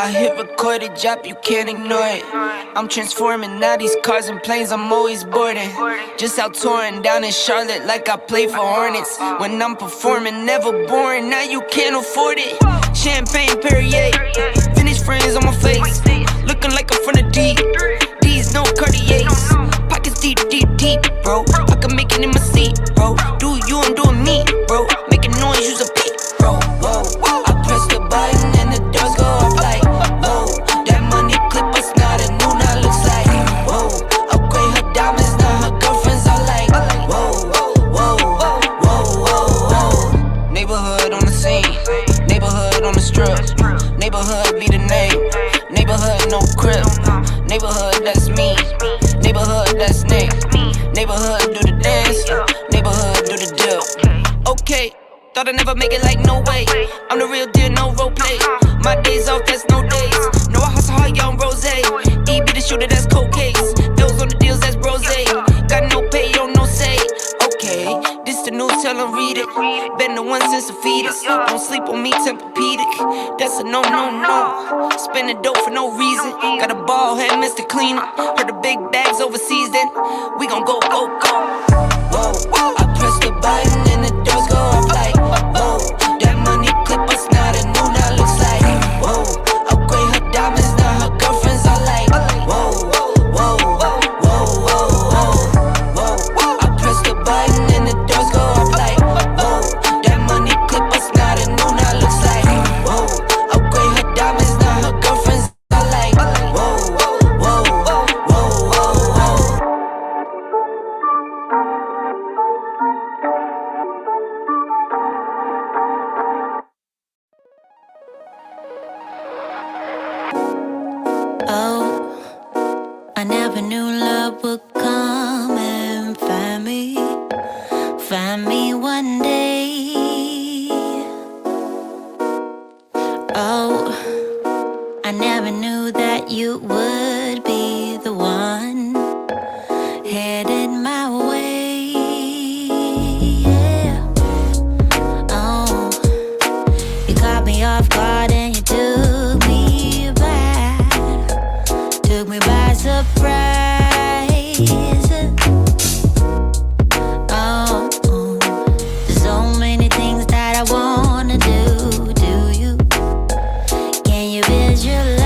I hit record a drop, you can't ignore it. I'm transforming now these cars and planes, I'm always boarding. Just out touring down in Charlotte like I play for Hornets. When I'm performing, never boring, now you can't afford it. Champagne Perrier, Finnish friends on my face, looking like I'm from the deep. These no Cartiers, pockets deep, deep, deep, bro. I can make it in my seat, bro. Do you, I'm doing me, bro. Making noise, use a peep, bro. Whoa, I press the button and the doors go off like, whoa. That money clip us now, the new now looks like, whoa. Upgrade her diamonds, now her girlfriends are like, whoa, whoa, whoa, whoa. Neighborhood on the scene, neighborhood on the strip, neighborhood be the name, neighborhood no crib, neighborhood that's me, neighborhood that's Nick, neighborhood do the dance, neighborhood do the deal. Okay, thought I'd never make it like no way. I'm the real deal, no role play. My days off, that's no days. No, I hustle hard, young rose. E be the shooter, that's cold case. Those on the deals, that's brose. Got no pay, don't no say. Okay, this the news, tell them read it. Been the one since a fetus. Don't sleep on me, Tempur-Pedic. That's a no, no, no. Spending dope for no reason. Got a ball head, Mr. Cleaner. Heard the big bags overseas, then we gon' go, go, go. Whoa, I press the button and the doors go off like, whoa. That money clip us now, the new now looks like, whoa. Upgrade her diamonds, now her girlfriends are like, whoa, whoa, whoa. I press the button and the doors go off like, whoa. That money clip us now, the new now looks like, whoa. Upgrade her diamonds, now her girlfriends are like, whoa, whoa, whoa. Oh, I never knew love would come and find me one day. Oh, I never knew that you would be the one headed my way. Yeah. Oh, you caught me off guard and you took me by surprise. Oh, there's so many things that I wanna do. Do you? Can you visualize?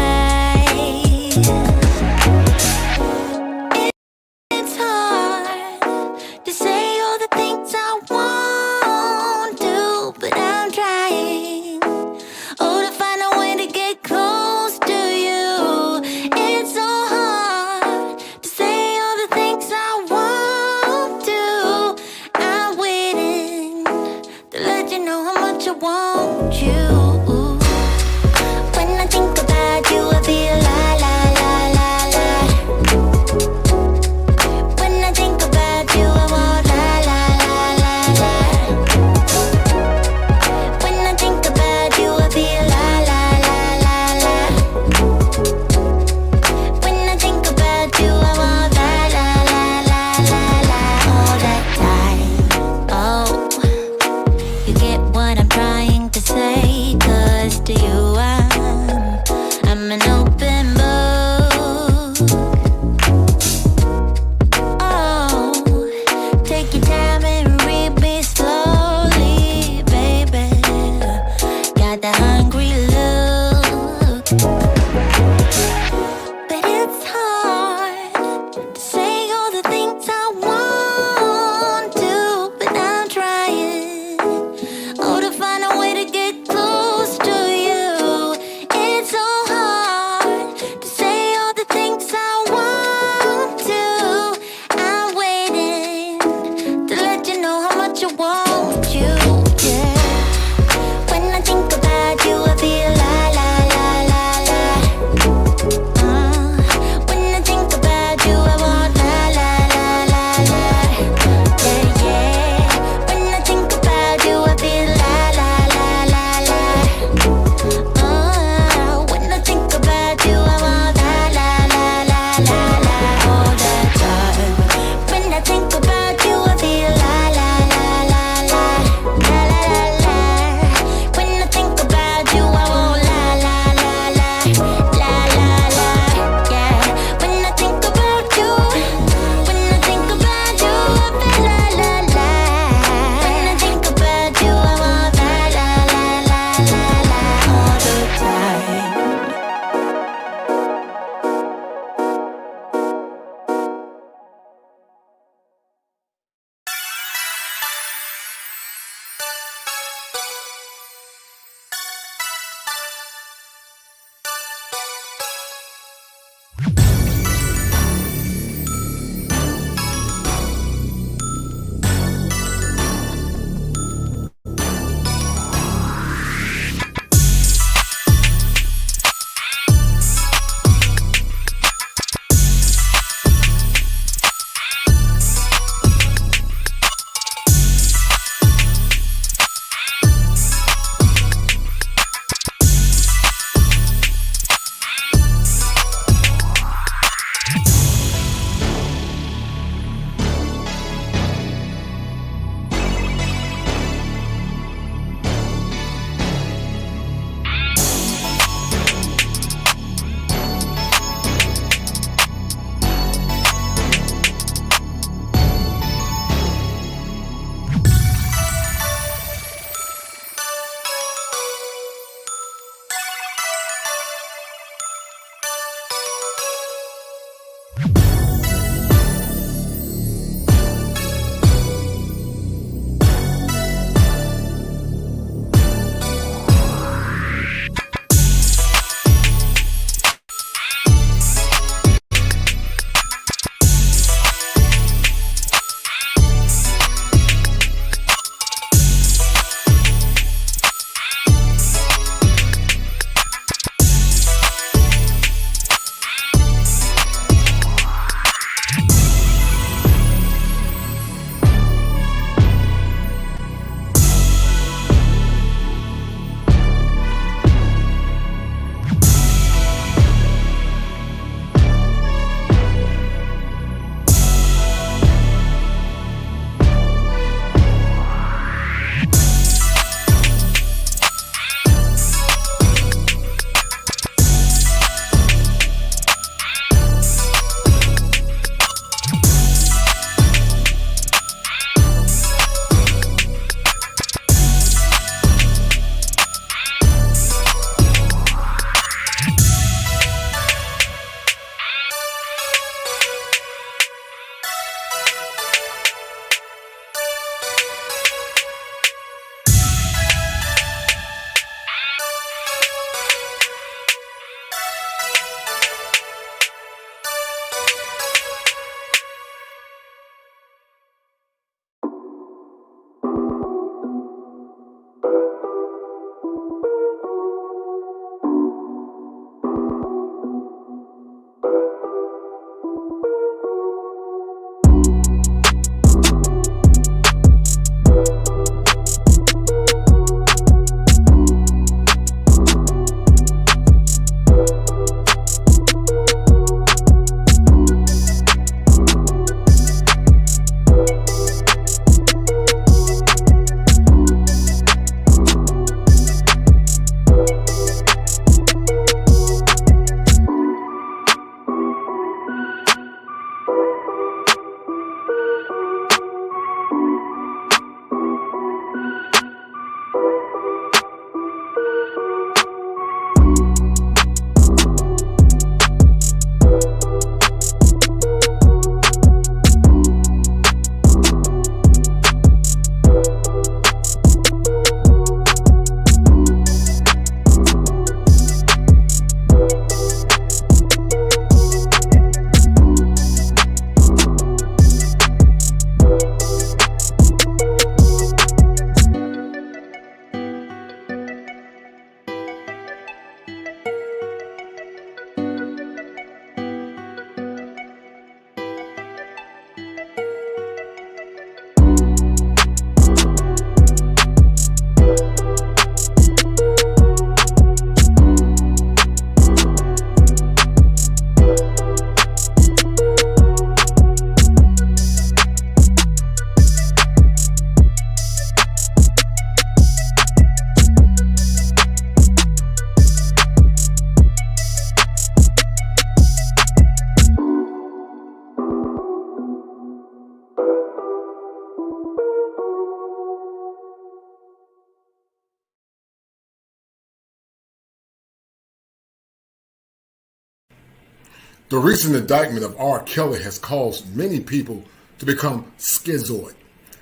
The recent indictment of R. Kelly has caused many people to become schizoid.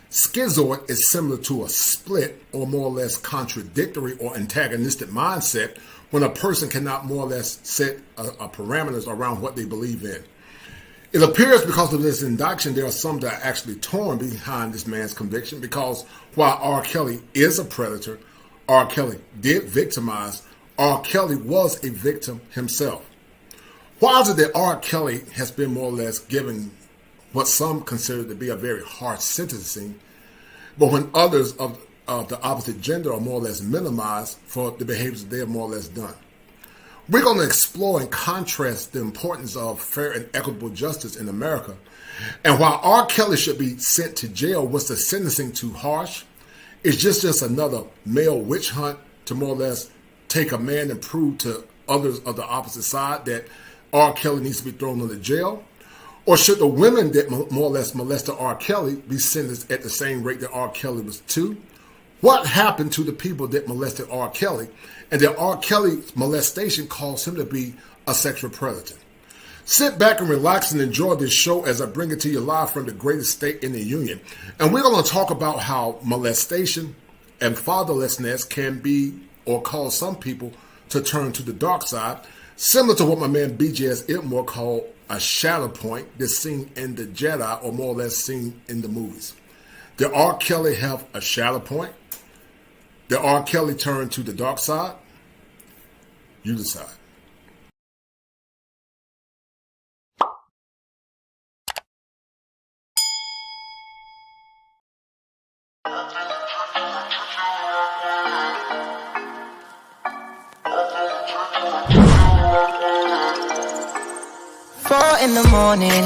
Schizoid is similar to a split or more or less contradictory or antagonistic mindset when a person cannot more or less set parameters around what they believe in. It appears because of this indictment, there are some that are actually torn behind this man's conviction because while R. Kelly is a predator, R. Kelly did victimize, R. Kelly was a victim himself. Why is it that R. Kelly has been more or less given what some consider to be a very harsh sentencing, but when others of the opposite gender are more or less minimized for the behaviors that they have more or less done? We're going to explore and contrast the importance of fair and equitable justice in America. And while R. Kelly should be sent to jail, was the sentencing too harsh? It's just another male witch hunt to more or less take a man and prove to others of the opposite side that R. Kelly needs to be thrown into jail? Or should the women that more or less molested R. Kelly be sentenced at the same rate that R. Kelly was too? What happened to the people that molested R. Kelly and that R. Kelly's molestation caused him to be a sexual predator? Sit back and relax and enjoy this show as I bring it to you live from the greatest state in the union. And we're going to talk about how molestation and fatherlessness can be or cause some people to turn to the dark side, similar to what my man B.J.S. Ilmore called a SHATTERPOINT that's seen in the Jedi or more or less seen in the movies. Did R. Kelly have a SHATTERPOINT? Did R. Kelly turn to the dark side? You decide. In the morning,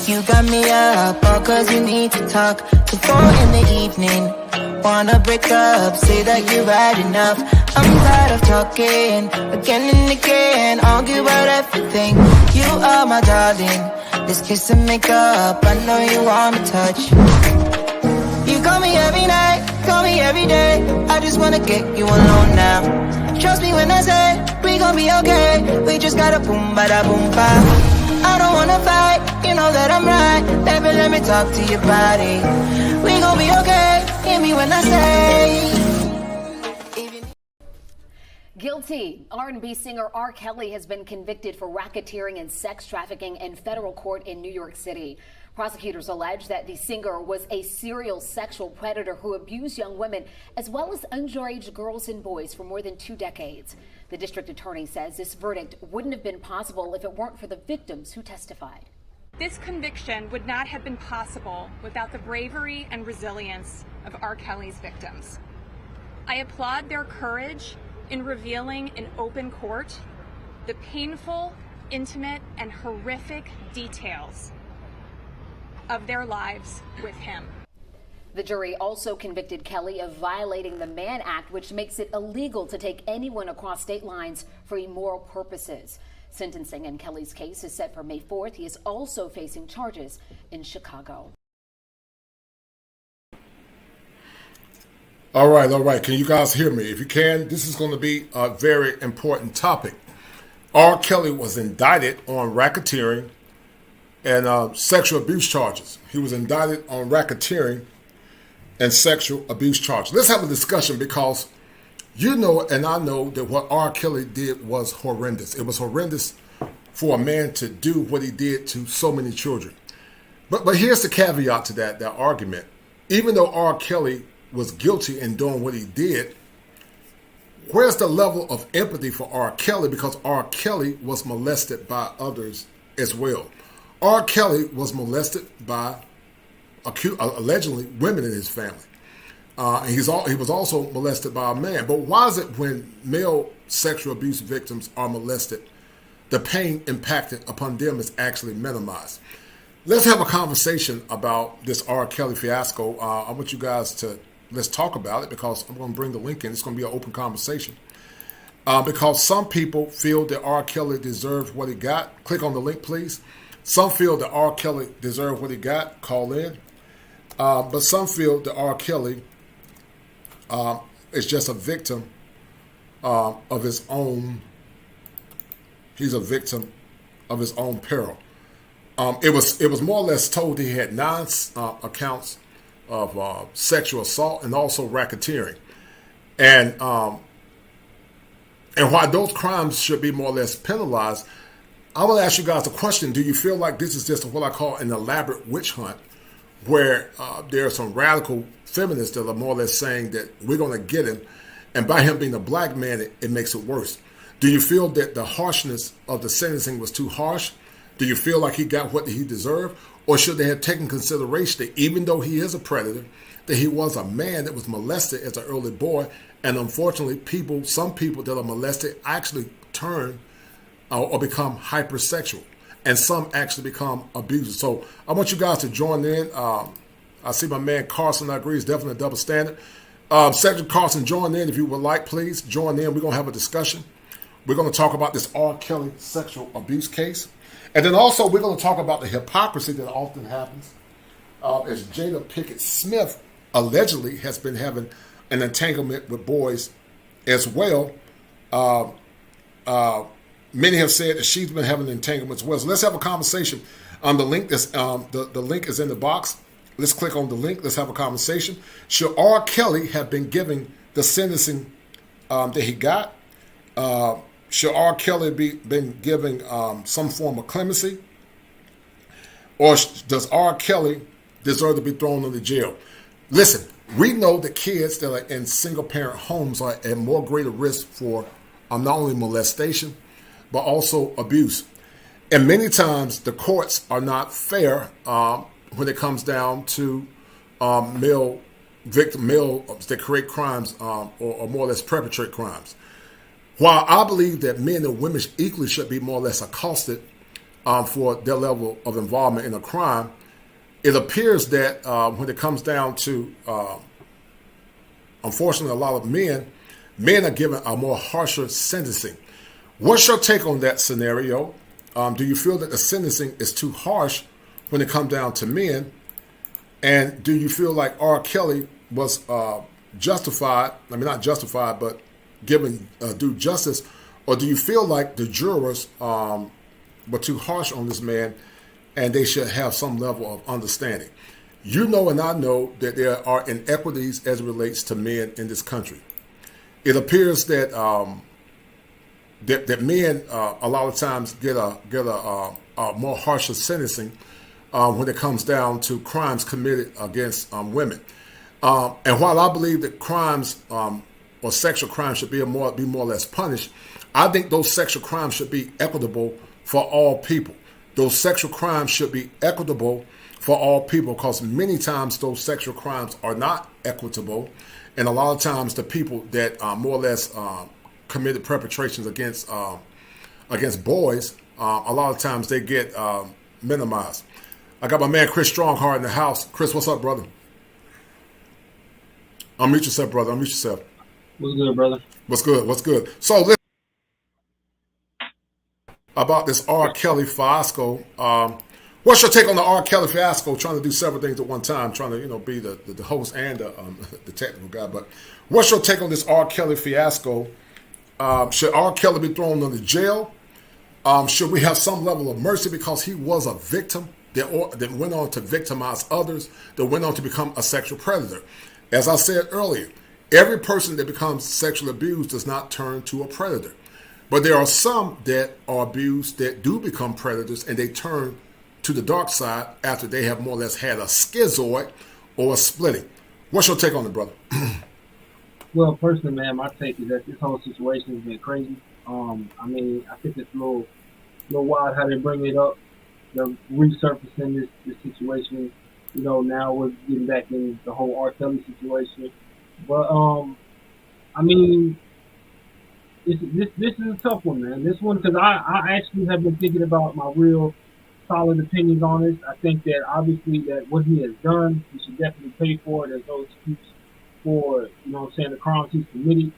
you got me up all cause you need to talk. To 4 in the evening, wanna break up, say that you've had enough. I'm tired of talking, again and again, argue about everything. You are my darling, this kiss and make up, I know you want to touch. You call me every night, call me every day, I just wanna get you alone now. Trust me when I say, we gon' be okay, we just gotta boom bada boom ba. I don't wanna fight, you know that I'm right. Baby, let me talk to your body. We gon' be okay, hear me when I say. Guilty. R&B singer R. Kelly has been convicted for racketeering and sex trafficking in federal court in New York City. Prosecutors allege that the singer was a serial sexual predator who abused young women as well as underage girls and boys for more than 2 decades. The district attorney says this verdict wouldn't have been possible if it weren't for the victims who testified. This conviction would not have been possible without the bravery and resilience of R. Kelly's victims. I applaud their courage in revealing in open court the painful, intimate, and horrific details of their lives with him. The jury also convicted Kelly of violating the Mann Act, which makes it illegal to take anyone across state lines for immoral purposes. Sentencing in Kelly's case is set for May 4th. He is also facing charges in Chicago. All right. Can you guys hear me? If you can, this is going to be a very important topic. R. Kelly was indicted on racketeering and sexual abuse charges. He was indicted on racketeering and sexual abuse charges. Let's have a discussion because you know and I know that what R. Kelly did was horrendous. It was horrendous for a man to do what he did to so many children. But here's the caveat to that argument. Even though R. Kelly was guilty in doing what he did, where's the level of empathy for R. Kelly? Because R. Kelly was molested by others as well. R. Kelly was molested by allegedly women in his family. And he was also molested by a man. But why is it when male sexual abuse victims are molested, the pain impacted upon them is actually minimized? Let's have a conversation about this R. Kelly fiasco. I want you guys to, let's talk about it because I'm going to bring the link in. It's going to be an open conversation. Because some people feel that R. Kelly deserved what he got. Click on the link, please. Some feel that R. Kelly deserved what he got. Call in. But some feel that R. Kelly is just a victim of his own. He's a victim of his own peril. It was more or less told he had 9 accounts of sexual assault and also racketeering, and while those crimes should be more or less penalized, I will ask you guys a question: do you feel like this is just what I call an elaborate witch hunt, where there are some radical feminists that are more or less saying that we're going to get him, and by him being a black man, it makes it worse? Do you feel that the harshness of the sentencing was too harsh? Do you feel like he got what he deserved? Or should they have taken consideration that even though he is a predator, that he was a man that was molested as an early boy, and unfortunately some people that are molested actually turn or become hypersexual, and some actually become abusers. So I want you guys to join in. I see my man Carson, I agree, is definitely a double standard. Secretary Carson, join in if you would like, please. Join in. We're going to have a discussion. We're going to talk about this R.Kelly sexual abuse case. And then also we're going to talk about the hypocrisy that often happens as Jada Pickett Smith allegedly has been having an entanglement with boys as well. Many have said that she's been having an entanglement as well. So let's have a conversation. The link the link is in the box. Let's click on the link. Let's have a conversation. Should R. Kelly have been giving the sentencing that he got? Should R. Kelly been giving some form of clemency? Or does R. Kelly deserve to be thrown into jail? Listen, we know that kids that are in single-parent homes are at more greater risk for not only molestation, but also abuse. And many times the courts are not fair when it comes down to male that create crimes or more or less perpetrate crimes. While I believe that men and women equally should be more or less accosted for their level of involvement in a crime, it appears that when it comes down to, unfortunately, a lot of men are given a more harsher sentencing. What's your take on that scenario? Do you feel that the sentencing is too harsh when it comes down to men? And do you feel like R. Kelly was justified, I mean not justified, but given due justice? Or do you feel like the jurors were too harsh on this man and they should have some level of understanding? You know and I know that there are inequities as it relates to men in this country. It appears that that men a lot of times get a more harsher sentencing when it comes down to crimes committed against women. And while I believe that crimes or sexual crimes should be more or less punished, I think those sexual crimes should be equitable for all people. Those sexual crimes should be equitable for all people, because many times those sexual crimes are not equitable, and a lot of times the people that more or less committed perpetrations against boys, a lot of times they get minimized. I got my man Chris Stronghart in the house. Chris, what's up, brother? Unmute yourself, brother. Unmute yourself. What's good, brother? What's good? What's good? So listen about this R. Kelly fiasco. What's your take on the R. Kelly fiasco? Trying to do several things at one time, trying to be the host and the technical guy. But what's your take on this R. Kelly fiasco? Should R. Kelly be thrown into jail? Should we have some level of mercy because he was a victim that went on to victimize others, that went on to become a sexual predator? As I said earlier, every person that becomes sexually abused does not turn to a predator. But there are some that are abused that do become predators, and they turn to the dark side after they have more or less had a schizoid or a splitting. What's your take on it, brother? Well, personally, man, my take is that this whole situation has been crazy. I mean, I think it's a little wild how they bring it up. They're resurfacing this situation. Now we're getting back in the whole R. Kelly situation. But, I mean, this is a tough one, man. This one, because I actually have been thinking about my real solid opinions on this. I think that obviously that what he has done, he should definitely pay for it. There's no excuse for, the crimes he's committed.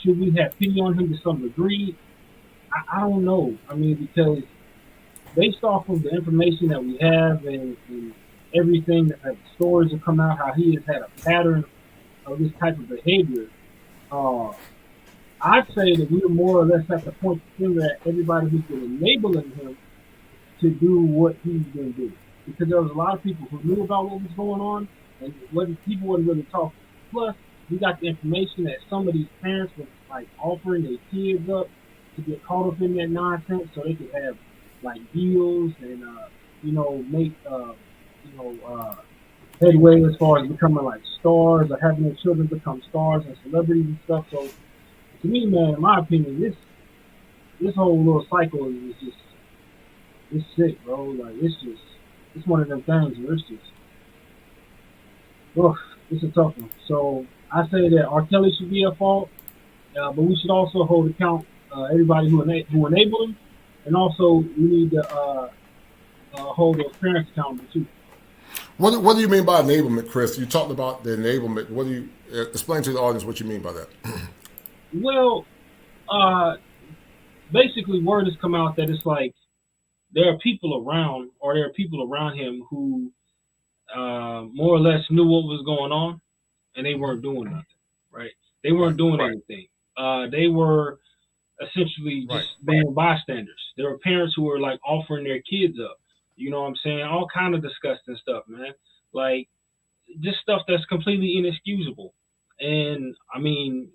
Should we have pity on him to some degree? I don't know. I mean, because based off of the information that we have and everything that stories have come out, how he has had a pattern of this type of behavior, I'd say that we're more or less at the point to finger at everybody who's been enabling him to do what he's been doing. Because there was a lot of people who knew about what was going on, and people wasn't really talking. Plus, we got the information that some of these parents were like offering their kids up to get caught up in that nonsense, so they could have like deals and make headway as far as becoming like stars or having their children become stars and celebrities and stuff. So to me, man, in my opinion, this whole little cycle is just it's sick, bro. Like it's one of them things where it's a tough one. So I say that R. Kelly should be at fault, but we should also hold account everybody who enabled him, and also we need to hold those parents accountable too. What do you mean by enablement, Chris? You talked about the enablement. What do you explain to the audience what you mean by that? Well, basically, word has come out that it's like there are people around him who more or less knew what was going on, and they weren't doing nothing, right? They weren't doing anything. They were essentially just being bystanders. There were parents who were like offering their kids up. You know what I'm saying? All kind of disgusting stuff, man. Like just stuff that's completely inexcusable. And I mean,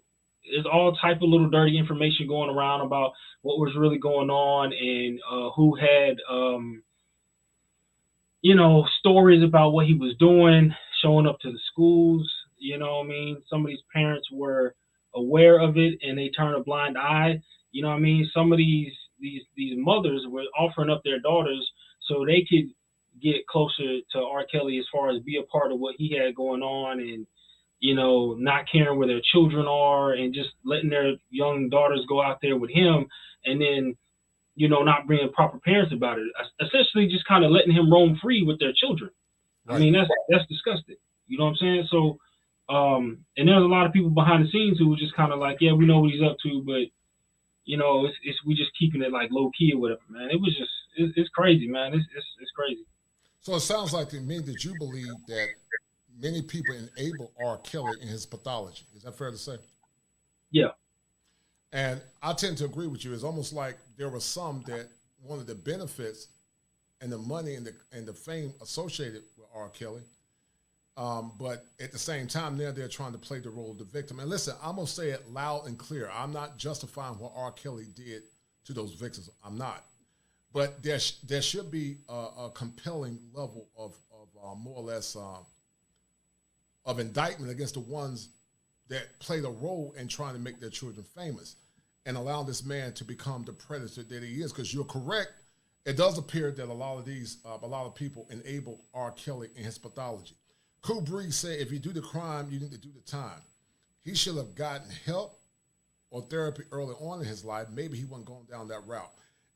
there's all type of little dirty information going around about what was really going on and who had stories about what he was doing, showing up to the schools. You know what I mean? Some of these parents were aware of it and they turned a blind eye. You know what I mean? Some of these mothers were offering up their daughters so they could get closer to R. Kelly as far as be a part of what he had going on, and not caring where their children are and just letting their young daughters go out there with him, and then not bringing proper parents about it. Essentially, just kind of letting him roam free with their children. Right. I mean, that's disgusting. You know what I'm saying? So, and there's a lot of people behind the scenes who were just kind of like, yeah, we know what he's up to, but we just keeping it like low key or whatever, man. It was just it's crazy, man. It's crazy. So it sounds like to me that you believe that many people enable R. Kelly in his pathology. Is that fair to say? Yeah. And I tend to agree with you. It's almost like there were some that wanted the benefits and the money and the fame associated with R. Kelly. But at the same time, they're trying to play the role of the victim. And listen, I'm going to say it loud and clear. I'm not justifying what R. Kelly did to those victims. I'm not. But there should be a compelling level of more or less of indictment against the ones that played a role in trying to make their children famous and allow this man to become the predator that he is. Because you're correct. It does appear that a lot of people enable R. Kelly in his pathology. Cool Breeze said, if you do the crime, you need to do the time. He should have gotten help or therapy early on in his life. Maybe he wasn't going down that route.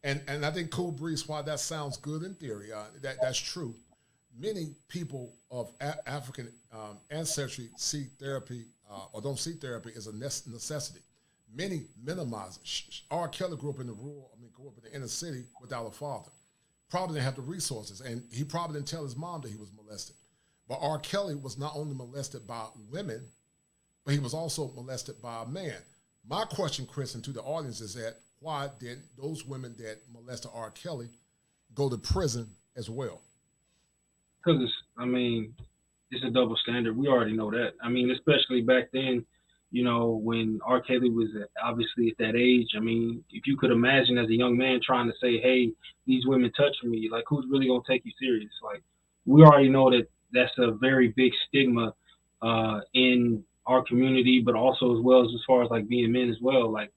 And I think Cool Breeze, while that sounds good in theory, that's true. Many people of African ancestry see therapy or don't see therapy as a necessity. Many minimize it. R. Kelly grew up in the inner city without a father. Probably didn't have the resources, and he probably didn't tell his mom that he was molested. But R. Kelly was not only molested by women, but he was also molested by a man. My question, Chris, and to the audience is that why did those women that molested R. Kelly go to prison as well? Because it's a double standard. We already know that. I mean, especially back then, when R. Kelly was obviously at that age. I mean, if you could imagine as a young man trying to say, hey, these women touched me, like who's really going to take you serious? Like, we already know that that's a very big stigma in our community, but also as far as like being men as well. Like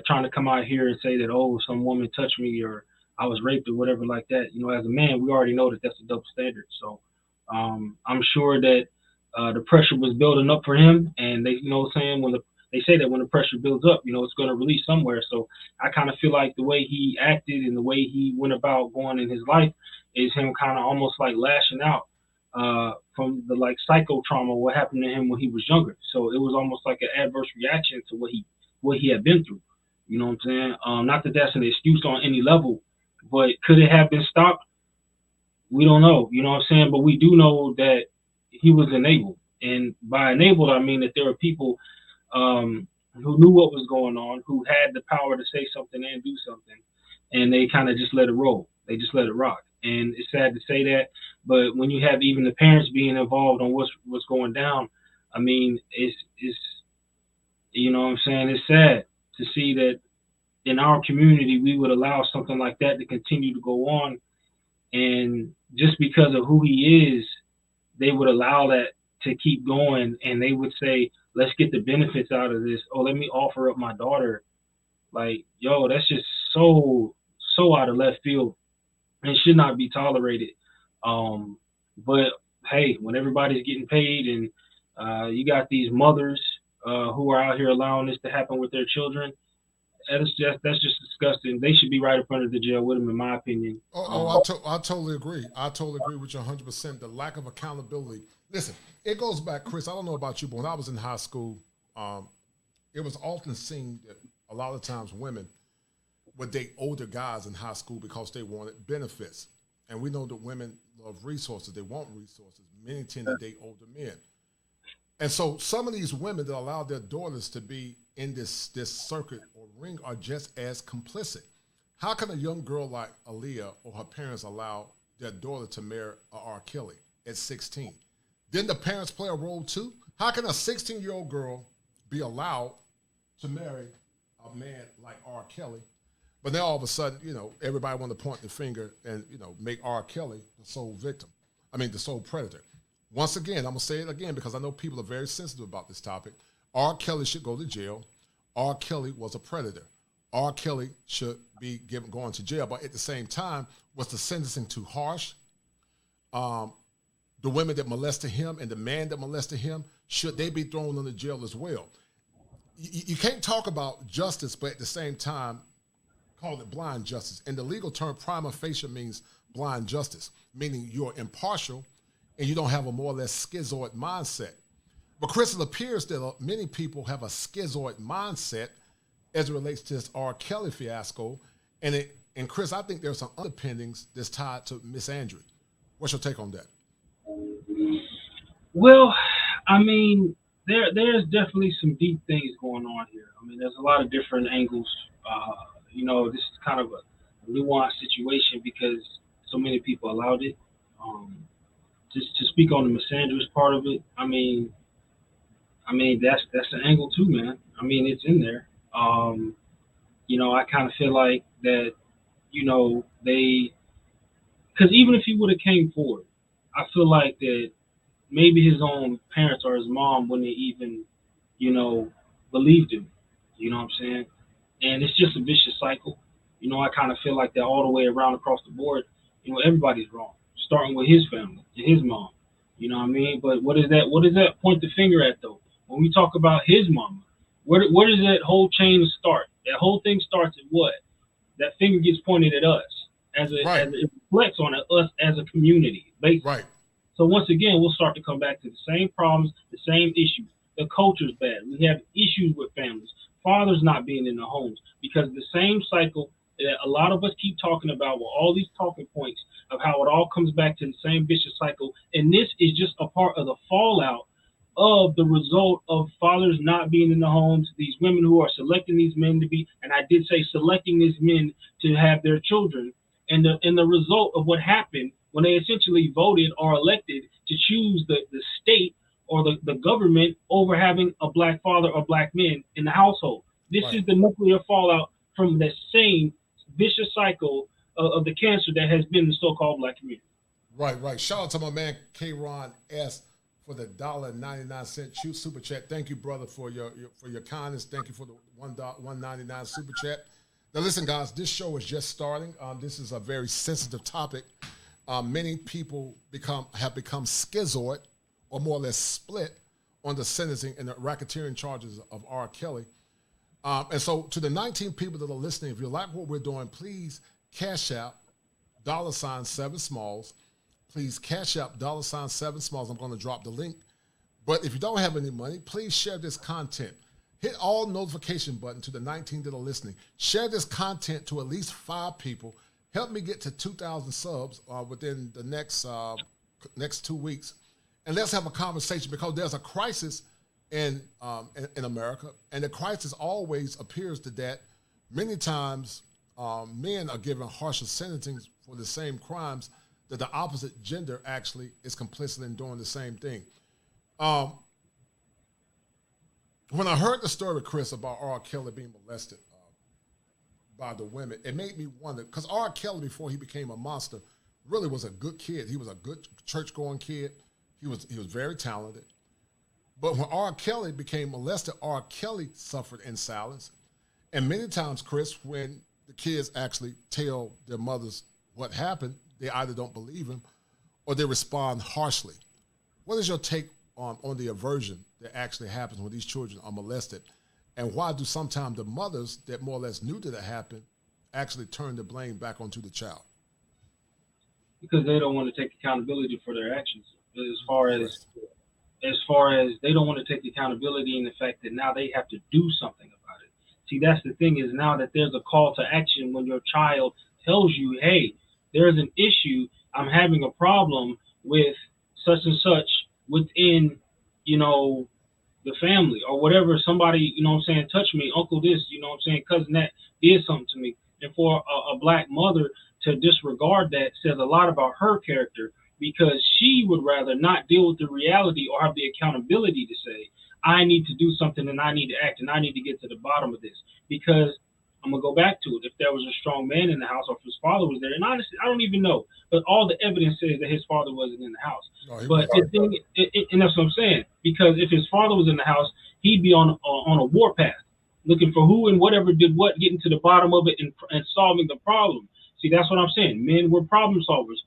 trying to come out here and say that, oh, some woman touched me or I was raped or whatever like that. As a man, we already know that that's a double standard. So I'm sure that the pressure was building up for him, and they, they say that when the pressure builds up, it's going to release somewhere. So I kind of feel like the way he acted and the way he went about going in his life is him kind of almost like lashing out from the like psycho trauma, what happened to him when he was younger. So it was almost like an adverse reaction to what he had been through. You know what I'm saying? Not that that's an excuse on any level, but could it have been stopped? We don't know. You know what I'm saying? But we do know that he was enabled. And by enabled, I mean that there are people who knew what was going on, who had the power to say something and do something, and they kind of just let it roll. They just let it rock. And it's sad to say that, but when you have even the parents being involved on what's going down, I mean, it's you know what I'm saying? It's sad to see that in our community we would allow something like that to continue to go on, and just because of who he is, they would allow that to keep going, and they would say, let's get the benefits out of this. Oh, let me offer up my daughter. Like, yo, that's just so out of left field and should not be tolerated. But hey, when everybody's getting paid and you got these mothers who are out here allowing this to happen with their children, that's just disgusting. They should be right up under the jail with them, in my opinion. I totally agree. I totally agree with you 100%. The lack of accountability. Listen, it goes back, Chris. I don't know about you, but when I was in high school, it was often seen that a lot of times women would date older guys in high school because they wanted benefits. And we know that women love resources. They want resources. Many tend to date older men. And so some of these women that allow their daughters to be in this circuit or ring are just as complicit. How can a young girl like Aaliyah or her parents allow their daughter to marry a R.Kelly at 16? Didn't the parents play a role too? How can a 16-year-old girl be allowed to marry a man like R.Kelly? But now all of a sudden, everybody want to point the finger and, make R. Kelly the sole victim. The sole predator. Once again, I'm going to say it again because I know people are very sensitive about this topic. R. Kelly should go to jail. R. Kelly was a predator. R. Kelly should be going to jail. But at the same time, was the sentencing too harsh? The women that molested him and the man that molested him, should they be thrown into jail as well? You can't talk about justice, but at the same time, call it blind justice. And the legal term prima facie means blind justice, meaning you're impartial and you don't have a more or less schizoid mindset. But Chris, it appears that many people have a schizoid mindset as it relates to this R. Kelly fiasco. And Chris, I think there's some underpinnings that's tied to Miss Andrew. What's your take on that? Well, there's definitely some deep things going on here. There's a lot of different angles. This is kind of a nuanced situation because so many people allowed it. Just to speak on the misandrous part of it, that's an angle too, man. It's in there. I kind of feel like that, because even if he would have came forward, I feel like that maybe his own parents or his mom wouldn't have even, believed him. You know what I'm saying? And it's just a vicious cycle. I kind of feel like that all the way around across the board. Everybody's wrong, starting with his family and his mom. You know what I mean? But what is that? What does that point the finger at, though? When we talk about his mama, where does that whole chain start? That whole thing starts at what? That finger gets pointed at us as it reflects on us as a community, basically. Right. So once again, we'll start to come back to the same problems, the same issues. The culture's bad. We have issues with families. Fathers not being in the homes because the same cycle that a lot of us keep talking about with all these talking points of how it all comes back to the same vicious cycle. And this is just a part of the fallout of the result of fathers not being in the homes, these women who are selecting these men to be, and I did say selecting these men to have their children, and the result of what happened when they essentially voted or elected to choose the state or the government over having a black father or black men in the household. This is the nuclear fallout from the same vicious cycle of the cancer that has been the so-called black community. Right. Shout out to my man K-Ron S for the $1.99 super chat. Thank you, brother, for your kindness. Thank you for the $1.99 super chat. Now, listen, guys, this show is just starting. This is a very sensitive topic. Many people have become schizoid, or more or less split, on the sentencing and the racketeering charges of R. Kelly. And so to the 19 people that are listening, if you like what we're doing, please cash out $7 Smalls. Please cash out $7 Smalls. I'm going to drop the link. But if you don't have any money, please share this content. Hit all notification button to the 19 that are listening. Share this content to at least 5 people. Help me get to 2,000 subs within the next 2 weeks. And let's have a conversation because there's a crisis in America, and the crisis always appears that many times men are given harsher sentencing for the same crimes that the opposite gender actually is complicit in doing the same thing. When I heard the story, Chris, about R.Kelly being molested by the women, it made me wonder, because R.Kelly, before he became a monster, really was a good kid. He was a good church-going kid. He was very talented. But when R.Kelly became molested, R.Kelly suffered in silence. And many times, Chris, when the kids actually tell their mothers what happened, they either don't believe him or they respond harshly. What is your take on the aversion that actually happens when these children are molested? And why do sometimes the mothers that more or less knew that it happened actually turn the blame back onto the child? Because they don't want to take accountability for their actions. As far as they don't want to take accountability in the fact that now they have to do something about it. See, that's the thing, is now that there's a call to action when your child tells you, hey, there's an issue, I'm having a problem with such and such within, the family or whatever, somebody, touched me, uncle this, cousin that did something to me. And for a black mother to disregard that says a lot about her character, because she would rather not deal with the reality or have the accountability to say, I need to do something and I need to act and I need to get to the bottom of this. Because I'm going to go back to it. If there was a strong man in the house or if his father was there, and honestly, I don't even know, but all the evidence says that his father wasn't in the house. But and that's what I'm saying, because if his father was in the house, he'd be on a warpath, looking for who and whatever did what, getting to the bottom of it and solving the problem. See, that's what I'm saying. Men were problem solvers.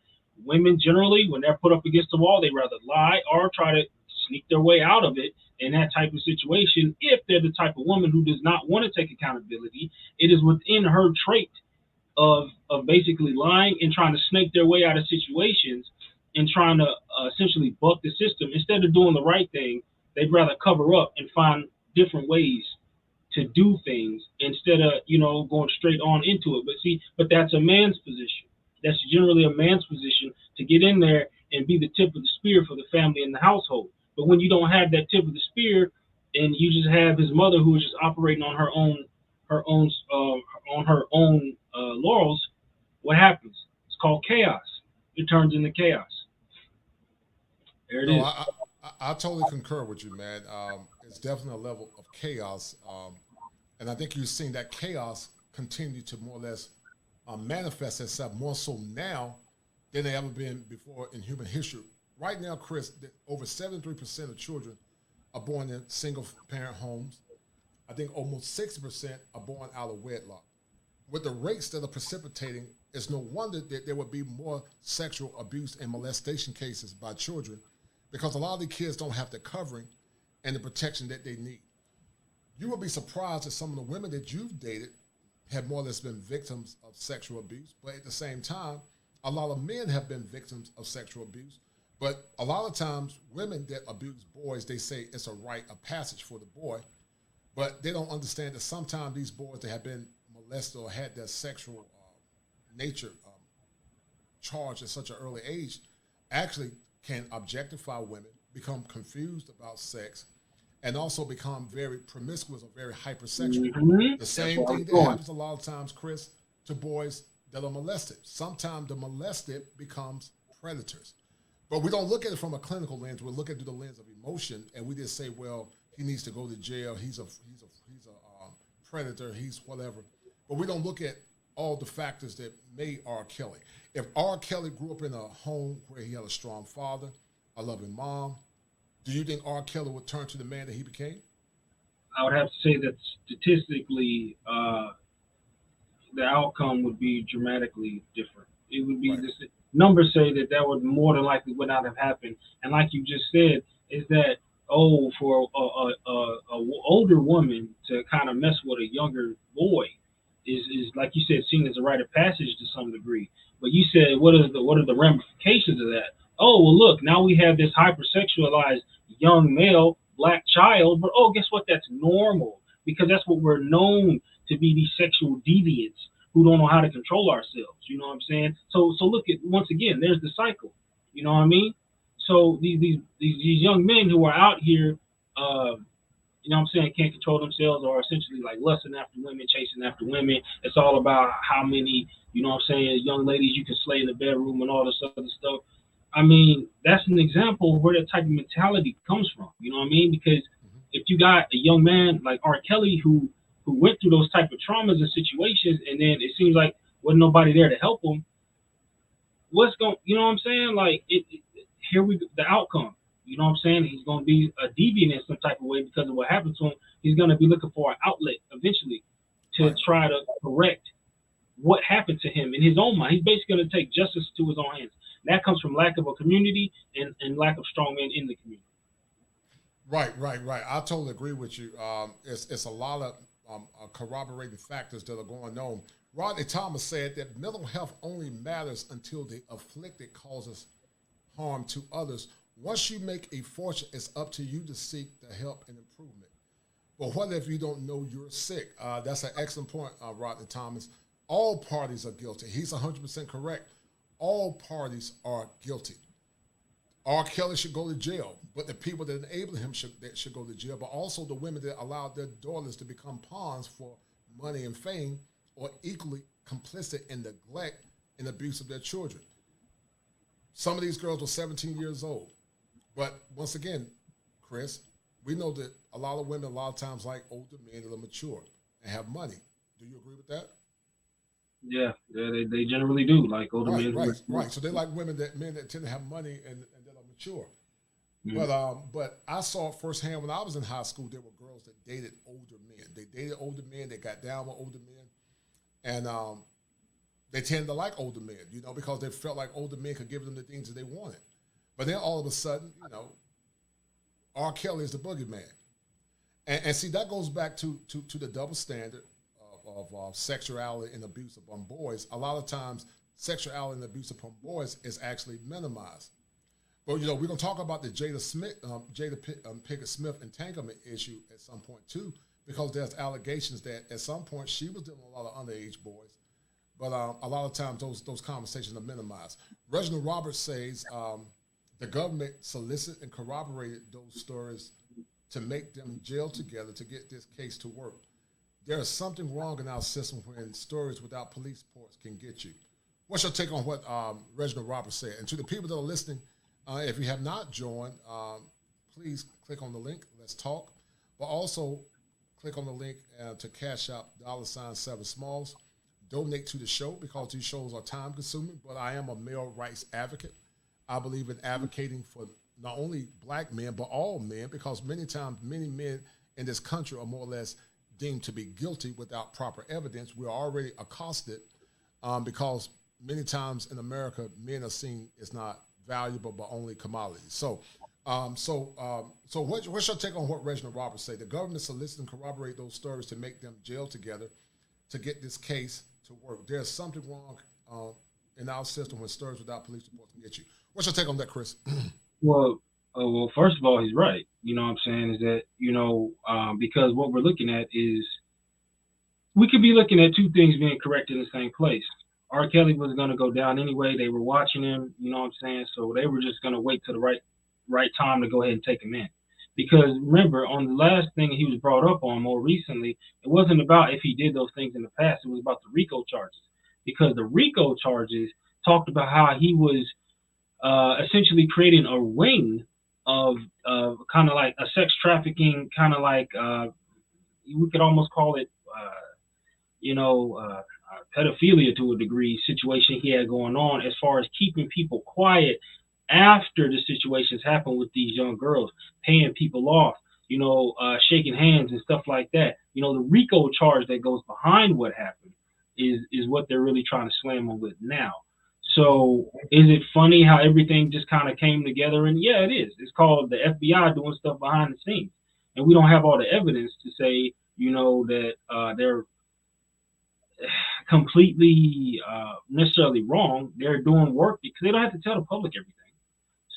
Women generally, when they're put up against the wall, they rather lie or try to sneak their way out of it in that type of situation. If they're the type of woman who does not want to take accountability, it is within her trait of basically lying and trying to snake their way out of situations and trying to essentially buck the system. Instead of doing the right thing, they'd rather cover up and find different ways to do things instead of, going straight on into it. But that's a man's position. That's generally a man's position, to get in there and be the tip of the spear for the family and the household. But when you don't have that tip of the spear and you just have his mother who is just operating on her own laurels, what happens? It's called chaos. It turns into chaos. There it is. I totally concur with you, man. It's definitely a level of chaos. And I think you've seen that chaos continue to more or less manifest itself more so now than they ever been before in human history. Right now, Chris, over 73% of children are born in single-parent homes. I think almost 60% are born out of wedlock. With the rates that are precipitating, it's no wonder that there would be more sexual abuse and molestation cases by children, because a lot of the kids don't have the covering and the protection that they need. You will be surprised that some of the women that you've dated have more or less been victims of sexual abuse, but at the same time, a lot of men have been victims of sexual abuse. But a lot of times, women that abuse boys, they say it's a rite of passage for the boy, but they don't understand that sometimes these boys that have been molested or had their sexual nature charged at such an early age actually can objectify women, become confused about sex, and also become very promiscuous or very hypersexual. Mm-hmm. The same thing that happens a lot of times, Chris, to boys that are molested. Sometimes the molested becomes predators. But we don't look at it from a clinical lens. We look at it through the lens of emotion, and we just say, well, he needs to go to jail. He's a predator. He's whatever. But we don't look at all the factors that made R. Kelly. If R. Kelly grew up in a home where he had a strong father, a loving mom, do you think R. Kelly would turn to the man that he became? I would have to say that statistically, the outcome would be dramatically different. It would be right. This numbers say that would more than likely would not have happened. And like you just said, is that for a older woman to kind of mess with a younger boy is like you said, seen as a rite of passage to some degree. But you said, what are the ramifications of that? Oh, well, look, now we have this hypersexualized young male black child, but guess what? That's normal, because that's what we're known to be, these sexual deviants who don't know how to control ourselves. You know what I'm saying? So look at, once again, there's the cycle. You know what I mean? So these young men who are out here you know what I'm saying, can't control themselves, or essentially like lusting after women, chasing after women. It's all about how many, you know what I'm saying, young ladies you can slay in the bedroom and all this other stuff. I mean, that's an example of where that type of mentality comes from. You know what I mean? Because if you got a young man like R. Kelly who went through those type of traumas and situations, and then it seems like wasn't nobody there to help him, what's going, you know what I'm saying? Like here we go, the outcome. You know what I'm saying? He's going to be a deviant in some type of way because of what happened to him. He's going to be looking for an outlet eventually to try to correct what happened to him in his own mind. He's basically going to take justice to his own hands. That comes from lack of a community and lack of strong men in the community. Right. I totally agree with you. It's a lot of corroborating factors that are going on. Rodney Thomas said that mental health only matters until the afflicted causes harm to others. Once you make a fortune, it's up to you to seek the help and improvement. But what if you don't know you're sick? That's an excellent point, Rodney Thomas. All parties are guilty. He's 100% correct. All parties are guilty. R. Kelly should go to jail, but the people that enable him should go to jail, but also the women that allowed their daughters to become pawns for money and fame are equally complicit in neglect and abuse of their children. Some of these girls were 17 years old. But once again, Chris, we know that a lot of women a lot of times like older men that are mature and have money. Do you agree with that? Yeah, they generally do like older men. Right. So they like men that tend to have money and that are mature. Mm-hmm. But I saw it firsthand when I was in high school. There were girls that dated older men. They dated older men. They got down with older men, and they tend to like older men, you know, because they felt like older men could give them the things that they wanted. But then all of a sudden, you know, R. Kelly is the boogeyman. And see, that goes back to the double standard of sexuality and abuse upon boys. A lot of times, sexuality and abuse upon boys is actually minimized. But, you know, we're going to talk about the Jada Pickett Smith entanglement issue at some point, too, because there's allegations that at some point she was dealing with a lot of underage boys. But a lot of times those conversations are minimized. Reginald Roberts says the government solicited and corroborated those stories to make them jail together to get this case to work. There is something wrong in our system when stories without police reports can get you. What's your take on what Reginald Roberts said? And to the people that are listening, if you have not joined, please click on the link. Let's talk. But also click on the link to Cash App $7Smalls. Donate to the show because these shows are time consuming. But I am a male rights advocate. I believe in advocating for not only black men but all men, because many times many men in this country are more or less deemed to be guilty without proper evidence. We're already accosted because many times in America, men are seen as not valuable but only commodities. So what's your take on what Reginald Roberts said? The government solicited and corroborate those stories to make them jail together to get this case to work. There's something wrong in our system when stories without police reports can get you. What's your take on that, Chris? Well, first of all, he's right. You know what I'm saying is that, you know, because what we're looking at is we could be looking at two things being corrected in the same place. R. Kelly was going to go down anyway. They were watching him, you know what I'm saying? So they were just going to wait to the right time to go ahead and take him in. Because remember, on the last thing he was brought up on more recently, it wasn't about if he did those things in the past. It was about the RICO charges. Because the RICO charges talked about how he was essentially creating a ring of kind of like a sex trafficking, kind of like we could almost call it, pedophilia to a degree situation he had going on, as far as keeping people quiet after the situations happen with these young girls, paying people off, shaking hands and stuff like that. You know, the RICO charge that goes behind what happened is what they're really trying to slam him with now. So is it funny how everything just kind of came together? And yeah, it is. It's called the FBI doing stuff behind the scenes. And we don't have all the evidence to say, that they're completely necessarily wrong. They're doing work because they don't have to tell the public everything.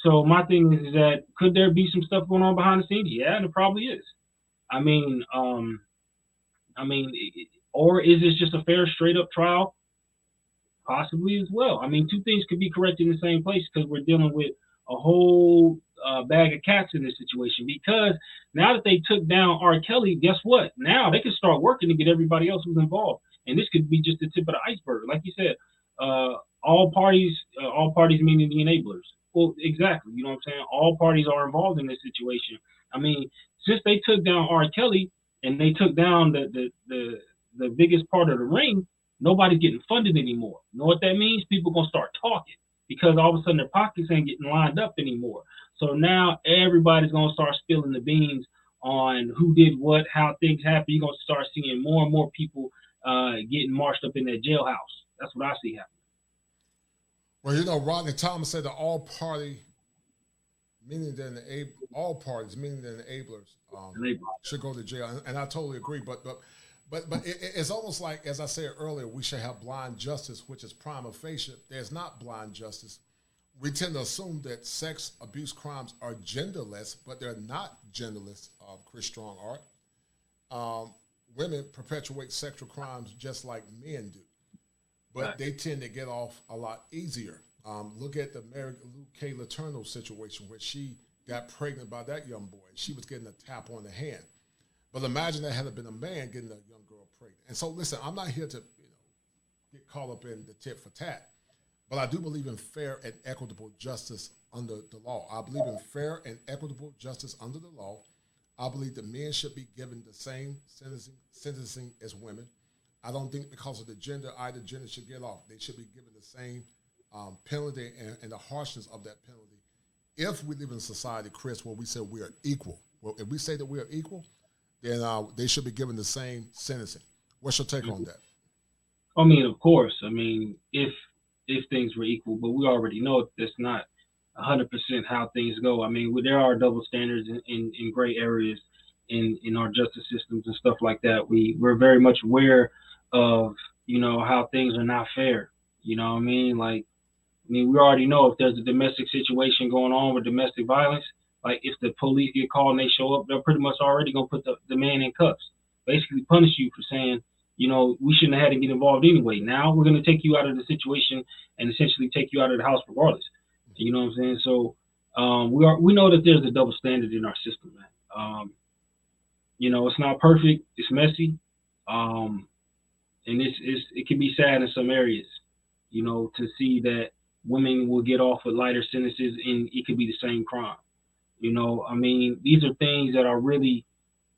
So my thing is that could there be some stuff going on behind the scenes? Yeah, and it probably is. Or is this just a fair, straight up trial? Possibly as well. I mean, two things could be corrected in the same place because we're dealing with a whole bag of cats in this situation, because now that they took down R. Kelly, guess what? Now they can start working to get everybody else who's involved, and this could be just the tip of the iceberg. Like you said, all parties meaning the enablers. Well, exactly. You know what I'm saying? All parties are involved in this situation. I mean, since they took down R. Kelly and they took down the biggest part of the ring, nobody's getting funded anymore. You know what that means? People gonna start talking, because all of a sudden their pockets ain't getting lined up anymore. So now everybody's gonna start spilling the beans on who did what, how things happen. You're gonna start seeing more and more people getting marched up in that jailhouse. That's what I see happening. Well, you know, Rodney Thomas said that all parties, meaning the enablers, should go to jail, and I totally agree. But it's almost like, as I said earlier, we should have blind justice, which is prima facie. There's not blind justice. We tend to assume that sex abuse crimes are genderless, but they're not genderless. Chris Strong Art. Women perpetuate sexual crimes just like men do, but they tend to get off a lot easier. Look at the Mary Lou K. Letourneau situation, where she got pregnant by that young boy. She was getting a tap on the hand. But imagine that had it been a man getting a young girl pregnant. And so, listen, I'm not here to get caught up in the tit for tat, but I do believe in fair and equitable justice under the law. I believe in fair and equitable justice under the law. I believe that men should be given the same sentencing as women. I don't think because of the gender, either gender should get off. They should be given the same penalty and the harshness of that penalty. If we live in a society, Chris, where we say we are equal, well, if we say that we are equal, then they should be given the same sentencing. What's your take on that? I mean, of course. I mean, if things were equal, but we already know that's not 100% how things go. I mean, there are double standards in gray areas in our justice systems and stuff like that. We're very much aware of, how things are not fair. You know what I mean? We already know if there's a domestic situation going on with domestic violence, like if the police get called and they show up, they're pretty much already going to put the man in cuffs, basically punish you for saying, we shouldn't have had to get involved anyway. Now we're going to take you out of the situation and essentially take you out of the house regardless. You know what I'm saying? So we know that there's a double standard in our system, man. It's not perfect. It's messy. And it can be sad in some areas, to see that women will get off with lighter sentences and it could be the same crime. I mean, these are things that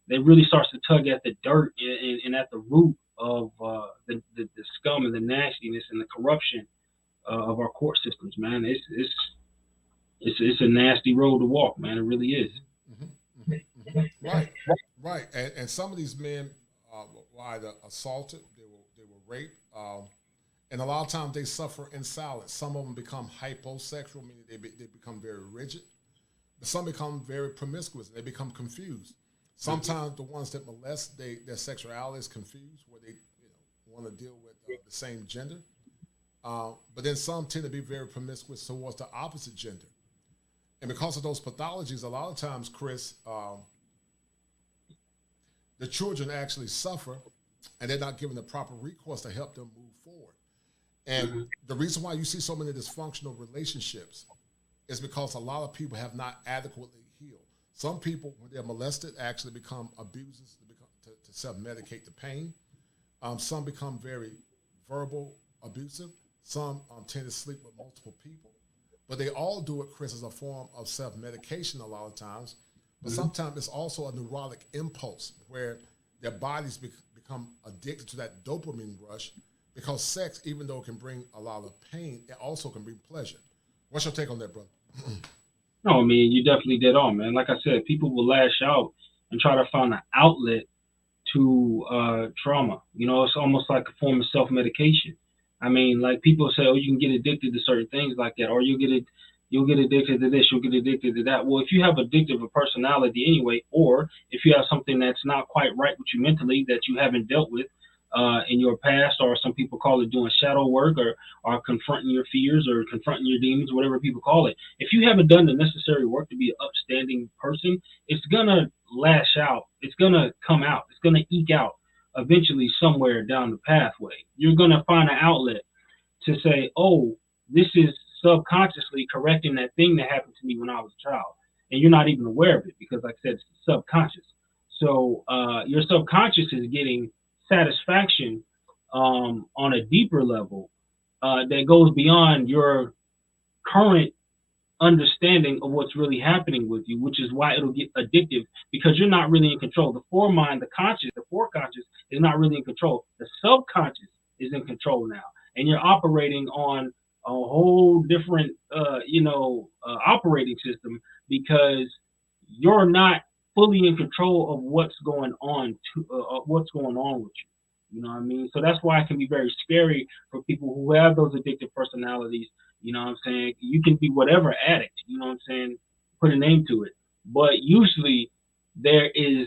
they really starts to tug at the dirt and at the root of the scum and the nastiness and the corruption of our court systems, man. It's a nasty road to walk, man. It really is. Mm-hmm. Right. And some of these men were either assaulted, they were raped, and a lot of times they suffer in silence. Some of them become hyposexual, meaning they become very rigid. But some become very promiscuous. They become confused. Sometimes the ones that molest, their sexuality is confused, where they want to deal with the same gender. But then some tend to be very promiscuous towards the opposite gender. And because of those pathologies, a lot of times, Chris, the children actually suffer, and they're not given the proper recourse to help them move forward. And the reason why you see so many dysfunctional relationships is because a lot of people have not adequately healed. Some people, when they're molested, actually become abusers to self-medicate the pain. Some become very verbal abusive. Some tend to sleep with multiple people. But they all do it, Chris, as a form of self-medication a lot of times. But sometimes it's also a neurotic impulse where their bodies become addicted to that dopamine rush, because sex, even though it can bring a lot of pain, it also can bring pleasure. What's your take on that, brother? No, I mean, you definitely did on, man. Like I said, people will lash out and try to find an outlet to trauma. It's almost like a form of self-medication. I mean, like people say, oh, you can get addicted to certain things like that, or you'll get addicted to this, you'll get addicted to that. Well, if you have addictive personality anyway, or if you have something that's not quite right with you mentally that you haven't dealt with in your past, or some people call it doing shadow work, or confronting your fears, or confronting your demons, whatever people call it. If you haven't done the necessary work to be an upstanding person, it's gonna lash out. It's gonna come out. It's gonna eke out eventually somewhere down the pathway. You're gonna find an outlet to say, oh, this is subconsciously correcting that thing that happened to me when I was a child. and you're not even aware of it because, like I said, it's subconscious. So your subconscious is getting satisfaction on a deeper level that goes beyond your current understanding of what's really happening with you, which is why it'll get addictive because you're not really in control. The foremind, the conscious, the foreconscious is not really in control. The subconscious is in control now, and you're operating on a whole different, operating system because you're not fully in control of what's going on with you. You know what I mean? So that's why it can be very scary for people who have those addictive personalities. You know what I'm saying? You can be whatever addict, you know what I'm saying? Put a name to it. But usually the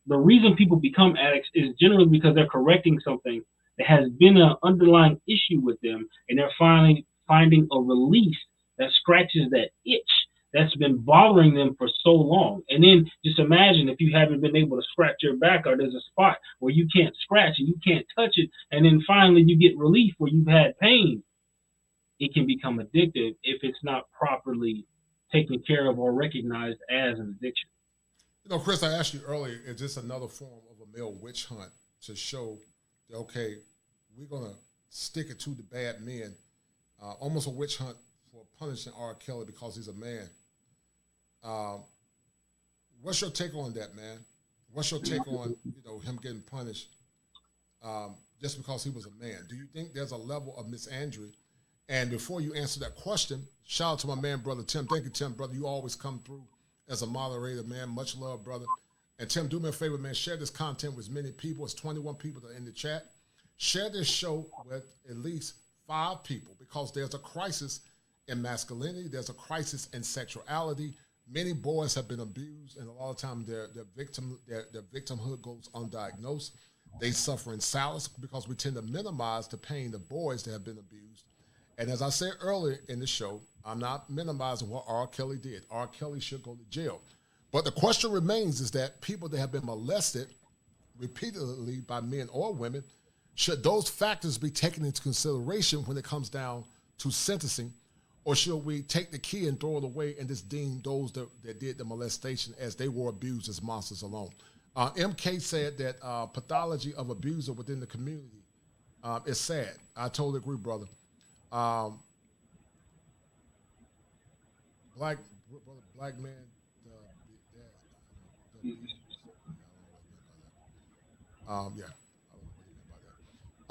reason people become addicts is generally because they're correcting something that has been an underlying issue with them, and they're finally finding a release that scratches that itch that's been bothering them for so long. And then just imagine if you haven't been able to scratch your back, or there's a spot where you can't scratch and you can't touch it, and then finally you get relief where you've had pain. It can become addictive if it's not properly taken care of or recognized as an addiction. You know, Chris, I asked you earlier, is this another form of a male witch hunt to show that, okay, we're going to stick it to the bad men, almost a witch hunt for punishing R.Kelly because he's a man. What's your take on that, man? What's your take on, him getting punished just because he was a man? Do you think there's a level of misandry? And before you answer that question, shout out to my man, Brother Tim. Thank you, Tim, brother. You always come through as a moderator, man. Much love, brother. And Tim, do me a favor, man. Share this content with as many people. It's 21 people that are in the chat. Share this show with at least 5 people because there's a crisis in masculinity. There's a crisis in sexuality. Many boys have been abused, and a lot of times their victimhood goes undiagnosed. They suffer in silence because we tend to minimize the pain of boys that have been abused. And as I said earlier in the show, I'm not minimizing what R. Kelly did. R. Kelly should go to jail. But the question remains is that people that have been molested repeatedly by men or women, should those factors be taken into consideration when it comes down to sentencing? Or should we take the key and throw it away and just deem those that did the molestation as they were abused as monsters alone? MK said that pathology of abuser within the community is sad. I totally agree, brother. Black man. I don't know what he meant by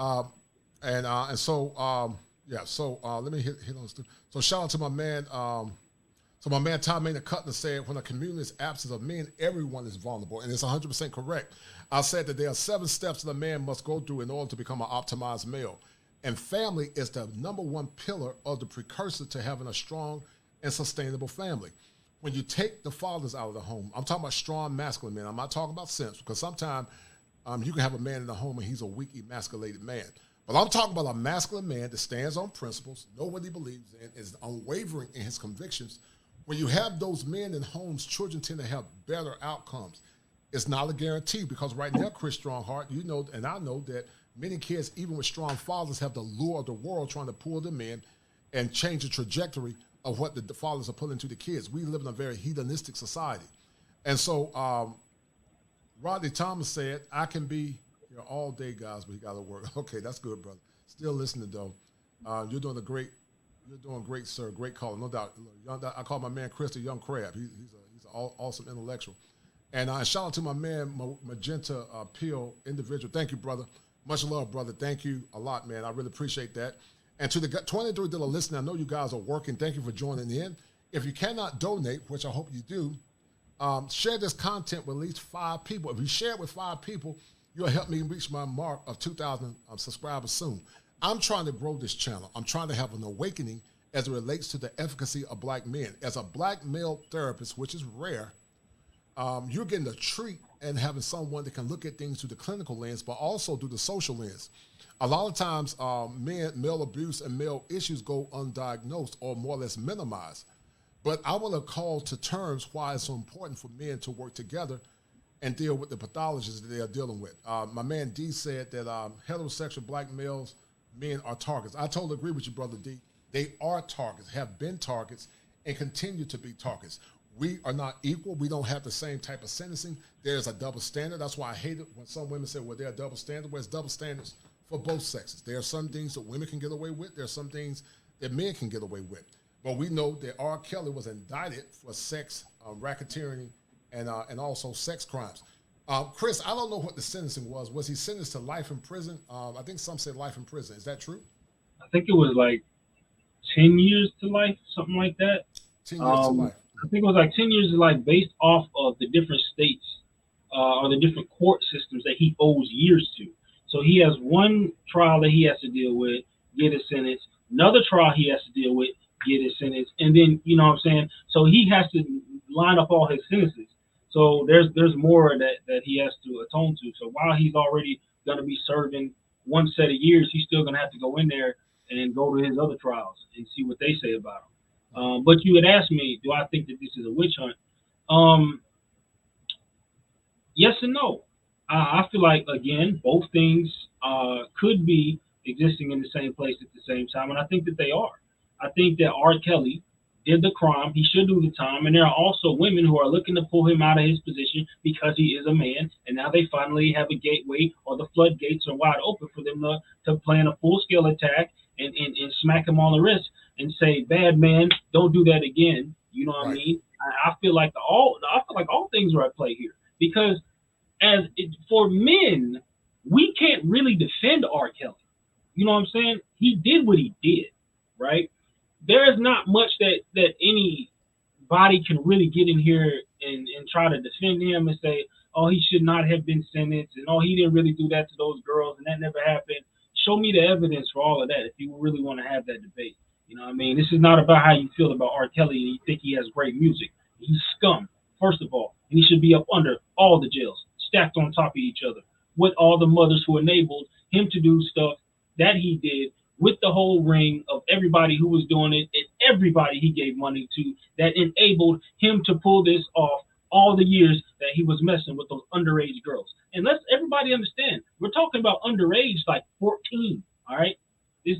that. So let me hit on this. So shout out to my man. So my man Tom Maynard Cutler said, when a community is absent of men, everyone is vulnerable, and it's 100% correct. I said that there are 7 steps that a man must go through in order to become an optimized male. And family is the number one pillar of the precursor to having a strong and sustainable family. When you take the fathers out of the home, I'm talking about strong masculine men. I'm not talking about simps, because sometimes you can have a man in the home and he's a weak, emasculated man. But I'm talking about a masculine man that stands on principles, knows what he believes in, is unwavering in his convictions. When you have those men in homes, children tend to have better outcomes. It's not a guarantee, because right now, Chris Strongheart, you know, and I know that many kids, even with strong fathers, have the lure of the world trying to pull them in and change the trajectory of what the fathers are putting into the kids. We live in a very hedonistic society. And so Rodney Thomas said, I can be here all day, guys, but he got to work. Okay, that's good, brother. Still listening, though. You're doing great, sir. Great call, no doubt. I call my man Chris a young crab. He's an awesome intellectual. And shout out to my man, Magenta Peel individual. Thank you, brother. Much love, brother. Thank you a lot, man. I really appreciate that. And to the 23 that are listening, I know you guys are working. Thank you for joining in. If you cannot donate, which I hope you do, share this content with at least 5 people. If you share it with 5 people, you'll help me reach my mark of 2,000 subscribers soon. I'm trying to grow this channel. I'm trying to have an awakening as it relates to the efficacy of black men. As a black male therapist, which is rare, you're getting a treat and having someone that can look at things through the clinical lens, but also through the social lens. A lot of times, male abuse and male issues go undiagnosed or more or less minimized. But I want to call to terms why it's so important for men to work together and deal with the pathologies that they are dealing with. My man D said that heterosexual black males, men are targets. I totally agree with you, brother D. They are targets, have been targets, and continue to be targets. we are not equal. We don't have the same type of sentencing. There's a double standard. That's why I hate it when some women say, well, they're a double standard. Well, it's double standards for both sexes. There are some things that women can get away with. There are some things that men can get away with. But we know that R. Kelly was indicted for sex, racketeering, and also sex crimes. Chris, I don't know what the sentencing was. Was he sentenced to life in prison? I think some said life in prison. Is that true? I think it was like 10 years to life, something like that. 10 years to life. I think it was like 10 years to life based off of the different states or the different court systems that he owes years to. So he has one trial that he has to deal with, get a sentence, another trial he has to deal with, get his sentence, and then, you know what I'm saying? So he has to line up all his sentences. So there's more that he has to atone to. So while he's already going to be serving one set of years, he's still going to have to go in there and go to his other trials and see what they say about him. But you had asked me, do I think that this is a witch hunt? Yes and no. I feel like, again, both things could be existing in the same place at the same time, and I think that they are. I think that R. Kelly did the crime. He should do the time, and there are also women who are looking to pull him out of his position because he is a man, and now they finally have a gateway, or the floodgates are wide open for them to plan a full-scale attack and smack him on the wrist and say, bad man, don't do that again. You know what I mean? I feel like all things are at play here, because for men, we can't really defend R. Kelly. You know what I'm saying? He did what he did, right? There is not much that anybody can really get in here and try to defend him and say, oh, he should not have been sentenced, and oh, he didn't really do that to those girls, and that never happened. Show me the evidence for all of that if you really want to have that debate. You know what I mean? This is not about how you feel about R. Kelly and you think he has great music. He's scum, first of all, and he should be up under all the jails, stacked on top of each other, with all the mothers who enabled him to do stuff that he did, with the whole ring of everybody who was doing it and everybody he gave money to that enabled him to pull this off all the years that he was messing with those underage girls. And let's everybody understand, we're talking about underage like 14, all right? This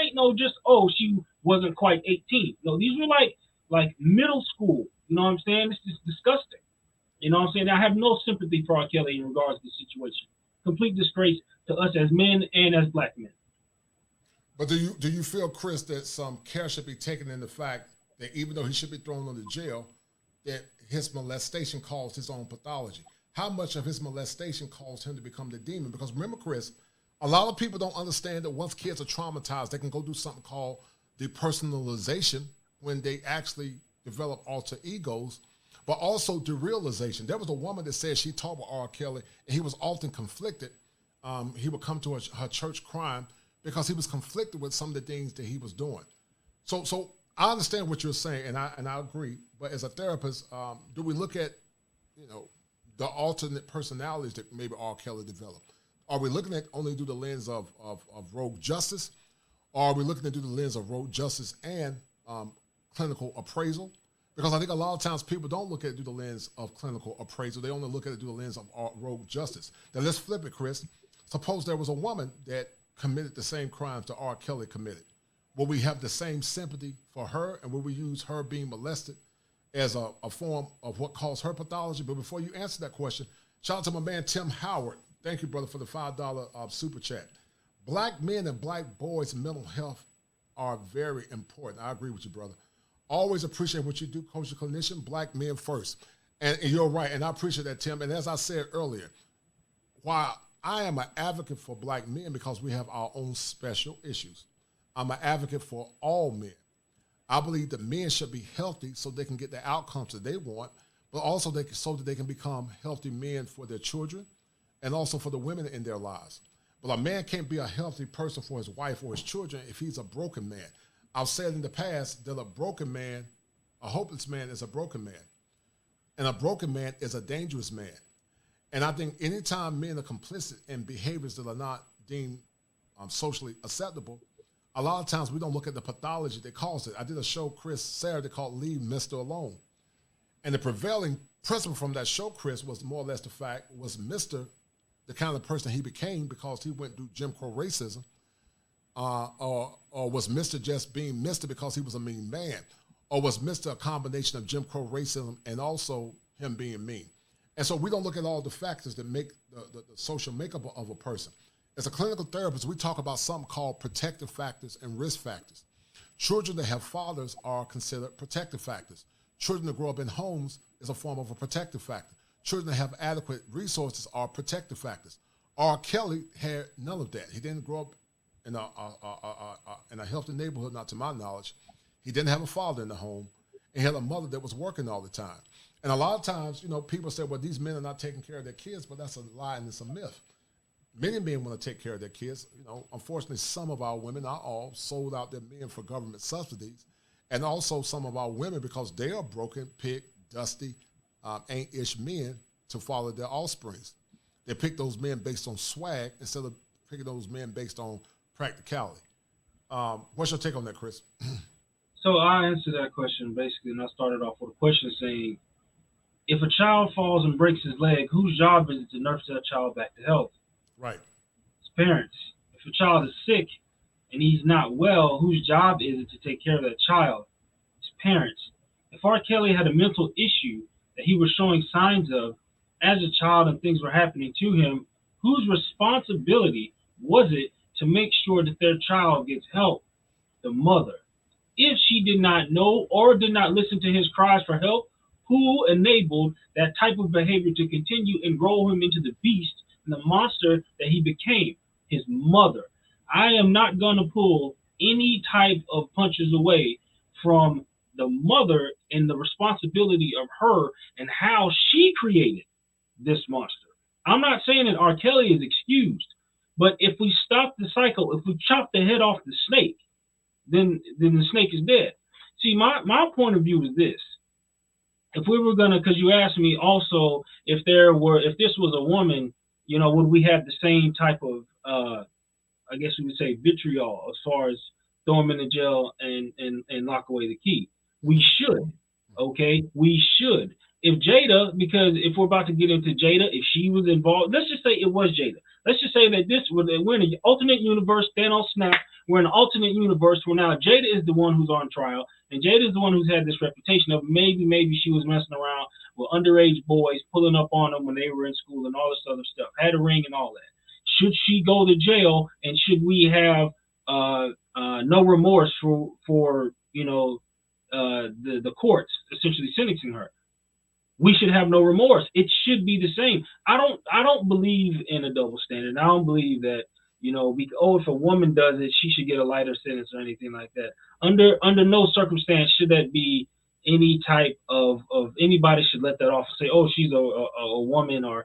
ain't no just, oh, she wasn't quite 18. No, these were like middle school. You know what I'm saying? This is disgusting. You know what I'm saying? I have no sympathy for R. Kelly in regards to the situation. Complete disgrace to us as men and as black men. But do you feel, Chris, that some care should be taken in the fact that even though he should be thrown into jail, that his molestation caused his own pathology? How much of his molestation caused him to become the demon? Because remember, Chris, a lot of people don't understand that once kids are traumatized, they can go do something called depersonalization when they actually develop alter egos, but also derealization. There was a woman that said she talked with R. Kelly, and he was often conflicted. He would come to her church crying because he was conflicted with some of the things that he was doing. So I understand what you're saying, and I agree. But as a therapist, do we look at, the alternate personalities that maybe R. Kelly developed? Are we looking at only through the lens of rogue justice, or are we looking at through the lens of rogue justice and clinical appraisal? Because I think a lot of times people don't look at it through the lens of clinical appraisal. They only look at it through the lens of rogue justice. Now let's flip it, Chris. Suppose there was a woman that committed the same crimes that R. Kelly committed. Will we have the same sympathy for her, and will we use her being molested as a form of what caused her pathology? But before you answer that question, shout out to my man Tim Howard. Thank you, brother, for the $5 super chat. Black men and black boys' mental health are very important. I agree with you, brother. Always appreciate what you do, coach and clinician. Black men first. And you're right, and I appreciate that, Tim. And as I said earlier, while I am an advocate for black men because we have our own special issues, I'm an advocate for all men. I believe that men should be healthy so they can get the outcomes that they want, but also so that they can become healthy men for their children and also for the women in their lives. But a man can't be a healthy person for his wife or his children if he's a broken man. I've said in the past that a broken man, a hopeless man is a broken man. And a broken man is a dangerous man. And I think anytime men are complicit in behaviors that are not deemed socially acceptable, a lot of times we don't look at the pathology that caused it. I did a show, Chris, Saturday called Leave Mr. Alone. And the prevailing principle from that show, Chris, was more or less the fact was Mr. the kind of person he became because he went through Jim Crow racism, or was Mr. just being Mr. because he was a mean man, or was Mr. a combination of Jim Crow racism and also him being mean? And so we don't look at all the factors that make the social makeup of a person. As a clinical therapist, we talk about something called protective factors and risk factors. Children that have fathers are considered protective factors. Children that grow up in homes is a form of a protective factor. Children that have adequate resources are protective factors. R.Kelly had none of that. He didn't grow up in a healthy neighborhood, not to my knowledge. He didn't have a father in the home, and he had a mother that was working all the time. And a lot of times, people say, well, these men are not taking care of their kids, but that's a lie and it's a myth. Many men want to take care of their kids. Unfortunately, some of our women, not all, sold out their men for government subsidies. And also some of our women, because they are broken, picked, dusty, ain't-ish men to follow their offsprings. They pick those men based on swag instead of picking those men based on practicality. What's your take on that, Chris? So I answered that question basically, and I started off with a question saying, if a child falls and breaks his leg, whose job is it to nurse that child back to health? Right. It's parents. If a child is sick and he's not well, whose job is it to take care of that child? It's parents. If R. Kelly had a mental issue that he was showing signs of as a child and things were happening to him, whose responsibility was it to make sure that their child gets help? The mother. If she did not know or did not listen to his cries for help, who enabled that type of behavior to continue and grow him into the beast and the monster that he became? His mother. I am not going to pull any type of punches away from the mother and the responsibility of her and how she created this monster. I'm not saying that R. Kelly is excused, but if we stop the cycle, if we chop the head off the snake, then the snake is dead. See, my point of view is this. If we were gonna, because you asked me also if this was a woman, would we have the same type of, I guess we would say vitriol as far as throw him in the jail and lock away the key? We should, okay? We should. If Jada, because if we're about to get into Jada, if she was involved, let's just say it was Jada. Let's just say that we're in an alternate universe, Thanos snap. We're in an alternate universe where now Jada is the one who's on trial, and Jada is the one who's had this reputation of maybe she was messing around with underage boys, pulling up on them when they were in school and all this other stuff, had a ring and all that. Should she go to jail, and should we have no remorse for the courts essentially sentencing her? We should have no remorse. It should be the same. I don't believe in a double standard. I don't believe that, if a woman does it, she should get a lighter sentence or anything like that. Under no circumstance should that be any type of anybody should let that off and say, oh, she's a woman, or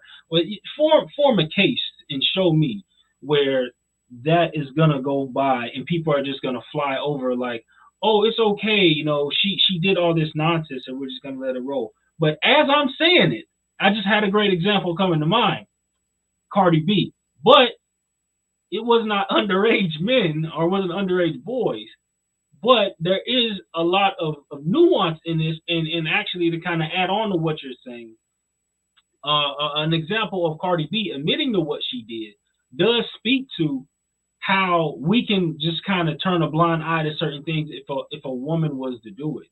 form a case and show me where that is gonna go by and people are just gonna fly over like, oh, it's okay, she did all this nonsense and we're just gonna let it roll. But as I'm saying it, I just had a great example coming to mind, Cardi B. But it was not underage men or wasn't underage boys. But there is a lot of nuance in this, and actually to kind of add on to what you're saying, an example of Cardi B admitting to what she did does speak to how we can just kind of turn a blind eye to certain things if a woman was to do it,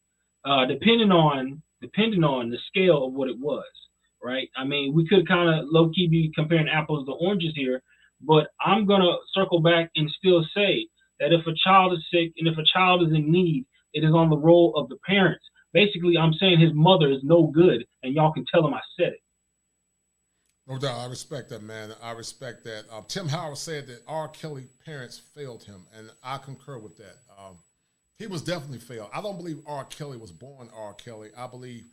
depending on the scale of what it was, right? I mean, we could kind of low-key be comparing apples to oranges here, but I'm going to circle back and still say that if a child is sick and if a child is in need, it is on the role of the parents. Basically, I'm saying his mother is no good, and y'all can tell him I said it. No doubt. I respect that, man. I respect that. Tim Howard said that R. Kelly parents failed him, and I concur with that. He was definitely failed. I don't believe R. Kelly was born R. Kelly. I believe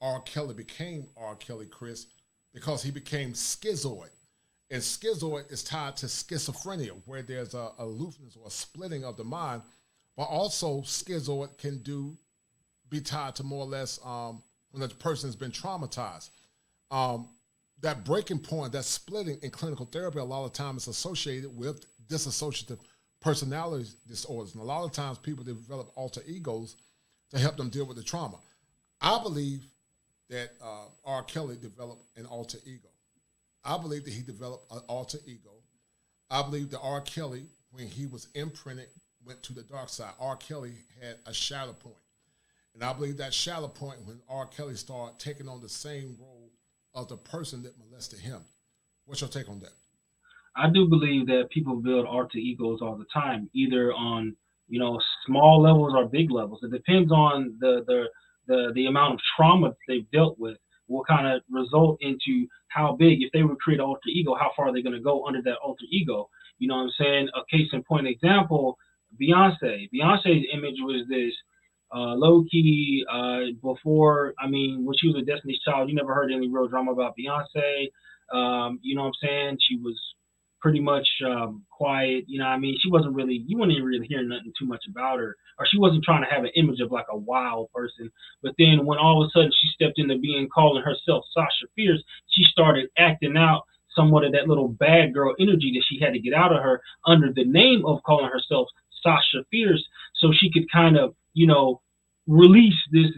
R. Kelly became R. Kelly, Chris, because he became schizoid. And schizoid is tied to schizophrenia, where there's a aloofness or a splitting of the mind, but also schizoid can be tied to more or less when the person has been traumatized. That breaking point, that splitting in clinical therapy, a lot of times is associated with dissociative personality disorders. And a lot of times people develop alter egos to help them deal with the trauma. I believe that R. Kelly developed an alter ego. I believe that he developed an alter ego. I believe that R. Kelly, when he was imprinted, went to the dark side. R. Kelly had a shatter point. And I believe that shallow point when R. Kelly started taking on the same role of the person that molested him. What's your take on that? I do believe that people build alter egos all the time, either on, you know, small levels or big levels. It depends on the amount of trauma they've dealt with will kind of result into how big. If they would create an alter ego, how far are they going to go under that alter ego? You know what I'm saying? A case in point example, Beyonce. Beyonce's image was this low key before. I mean, when she was a Destiny's Child, you never heard any real drama about Beyonce. You know what I'm saying? She was pretty much quiet. You know what I mean? She wasn't really, you wouldn't even really hear nothing too much about her, or she wasn't trying to have an image of like a wild person. But then when all of a sudden she stepped into being calling herself Sasha Fierce, she started acting out somewhat of that little bad girl energy that she had to get out of her under the name of calling herself Sasha Fierce, so she could kind of, you know, release this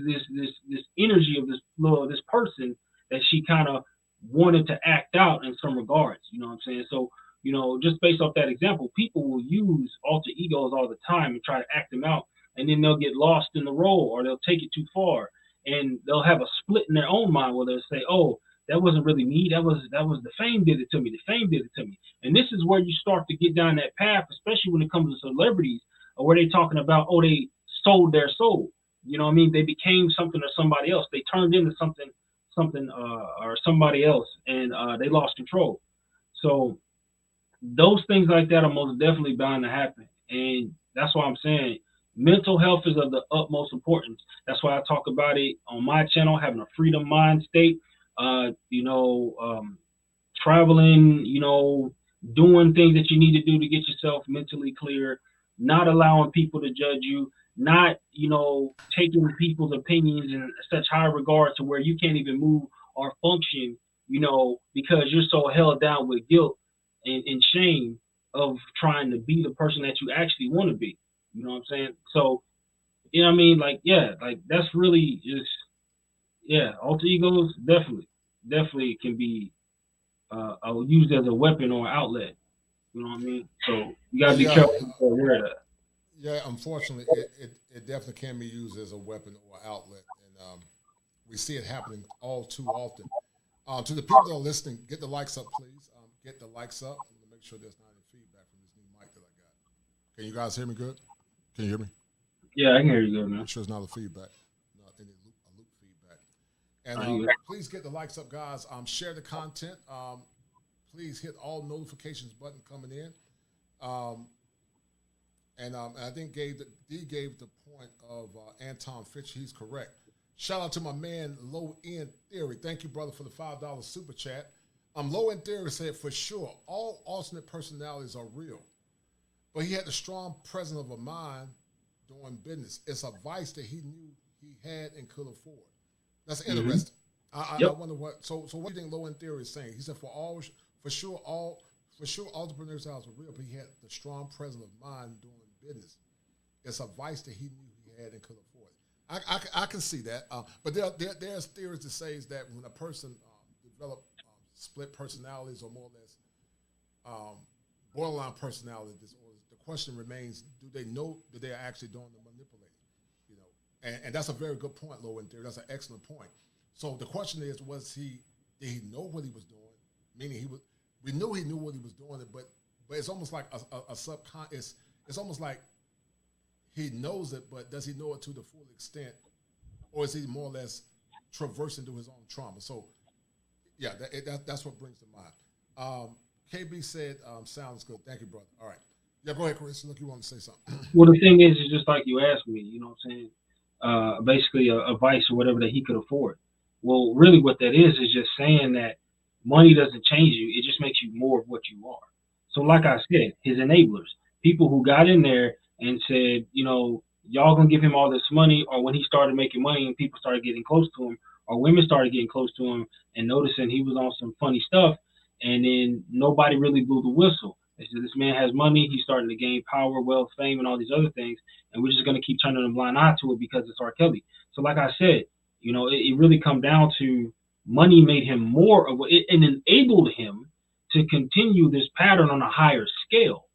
energy of this person that she kind of wanted to act out in some regards. You know what I'm saying? So, you know, just based off that example, people will use alter egos all the time and try to act them out, and then they'll get lost in the role, or they'll take it too far, and they'll have a split in their own mind where they'll say, "Oh, that wasn't really me. That was the fame did it to me. The fame did it to me." And this is where you start to get down that path, especially when it comes to celebrities, or where they talking about, oh, they sold their soul. You know what I mean? They became something or somebody else. They turned into something or somebody else, and they lost control. So those things like that are most definitely bound to happen. And that's why I'm saying mental health is of the utmost importance. That's why I talk about it on my channel, having a freedom mind state, traveling, you know, doing things that you need to do to get yourself mentally clear, not allowing people to judge you, not, you know, taking people's opinions in such high regard to where you can't even move or function, you know, because you're so held down with guilt and shame of trying to be the person that you actually want to be. You know what I'm saying? So, you know what I mean? Like, yeah, like that's really just, yeah, alter egos definitely can be used as a weapon or outlet. You know what I mean? So you gotta be careful aware of that. Yeah, unfortunately, it definitely can be used as a weapon or outlet, and we see it happening all too often. To the people that are listening, get the likes up, please. Get the likes up. I'm gonna make sure there's not any feedback from this new mic that I got. Can you guys hear me good? Can you hear me? Yeah, I can hear you good, man. Make sure there's not a feedback, not any loop feedback. And please get the likes up, guys. Share the content. Please hit all notifications button coming in. And I think D gave the point of Anton Fitch. He's correct. Shout out to my man, Low End Theory. Thank you, brother, for the $5 super chat. Low End Theory said, for sure, all alternate personalities are real. But he had the strong presence of a mind doing business. It's a vice that he knew he had and could afford. That's interesting. I wonder what. So what do you think Low End Theory is saying? He said, for sure, entrepreneurs are real, but he had the strong presence of mind doing business. It's a vice that he knew he had and could afford. I can see that. But there's theories that says that when a person develops split personalities or more or less borderline personality disorders, the question remains: do they know that they are actually doing the manipulating? You know, and that's a very good point, Low End Theory. That's an excellent point. So the question is: did he know what he was doing? Meaning we knew he knew what he was doing, but it's almost like a subconscious. It's almost like he knows it, but does he know it to the full extent, or is he more or less traversing through his own trauma? So, yeah, that's what brings to mind. KB said, "Sounds good. Thank you, brother." All right, yeah, go ahead, Chris. Look, you want to say something? Well, the thing is just like you asked me. You know what I'm saying? Basically, a vice or whatever that he could afford. Well, really, what that is just saying that money doesn't change you; it just makes you more of what you are. So, like I said, his enablers. People who got in there and said, you know, y'all gonna give him all this money, or when he started making money and people started getting close to him, or women started getting close to him and noticing he was on some funny stuff, and then nobody really blew the whistle. They said, this man has money, he's starting to gain power, wealth, fame, and all these other things, and we're just gonna keep turning a blind eye to it because it's R. Kelly. So like I said, you know, it really come down to money made him more of it and enabled him to continue this pattern on a higher scale.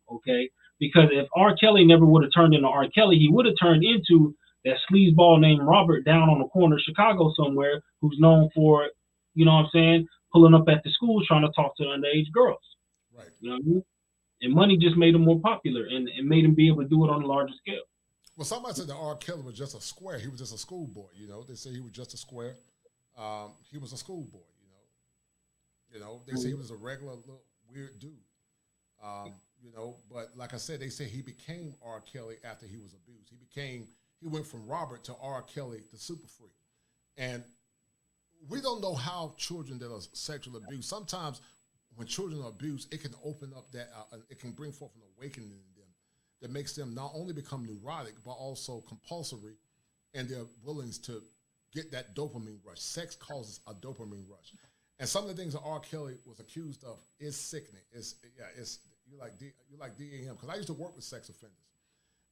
Okay, because if R. Kelly never would have turned into R. Kelly, he would have turned into that sleazeball named Robert down on the corner of Chicago somewhere, who's known for, you know what I'm saying, pulling up at the schools trying to talk to underage girls. Right. You know what I mean? And money just made him more popular and made him be able to do it on a larger scale. Well, somebody said that R.Kelly was just a square. He was just a schoolboy. They say he was just a square. He was a schoolboy. They say he was a regular little weird dude. But like I said, they say he became R. Kelly after he was abused. He went from Robert to R. Kelly, the super freak. And we don't know how children that are sexually abused, sometimes when children are abused, it can open up it can bring forth an awakening in them that makes them not only become neurotic, but also compulsory, and they're willing to get that dopamine rush. Sex causes a dopamine rush. And some of the things that R. Kelly was accused of is sickening. You're like DAM, because I used to work with sex offenders.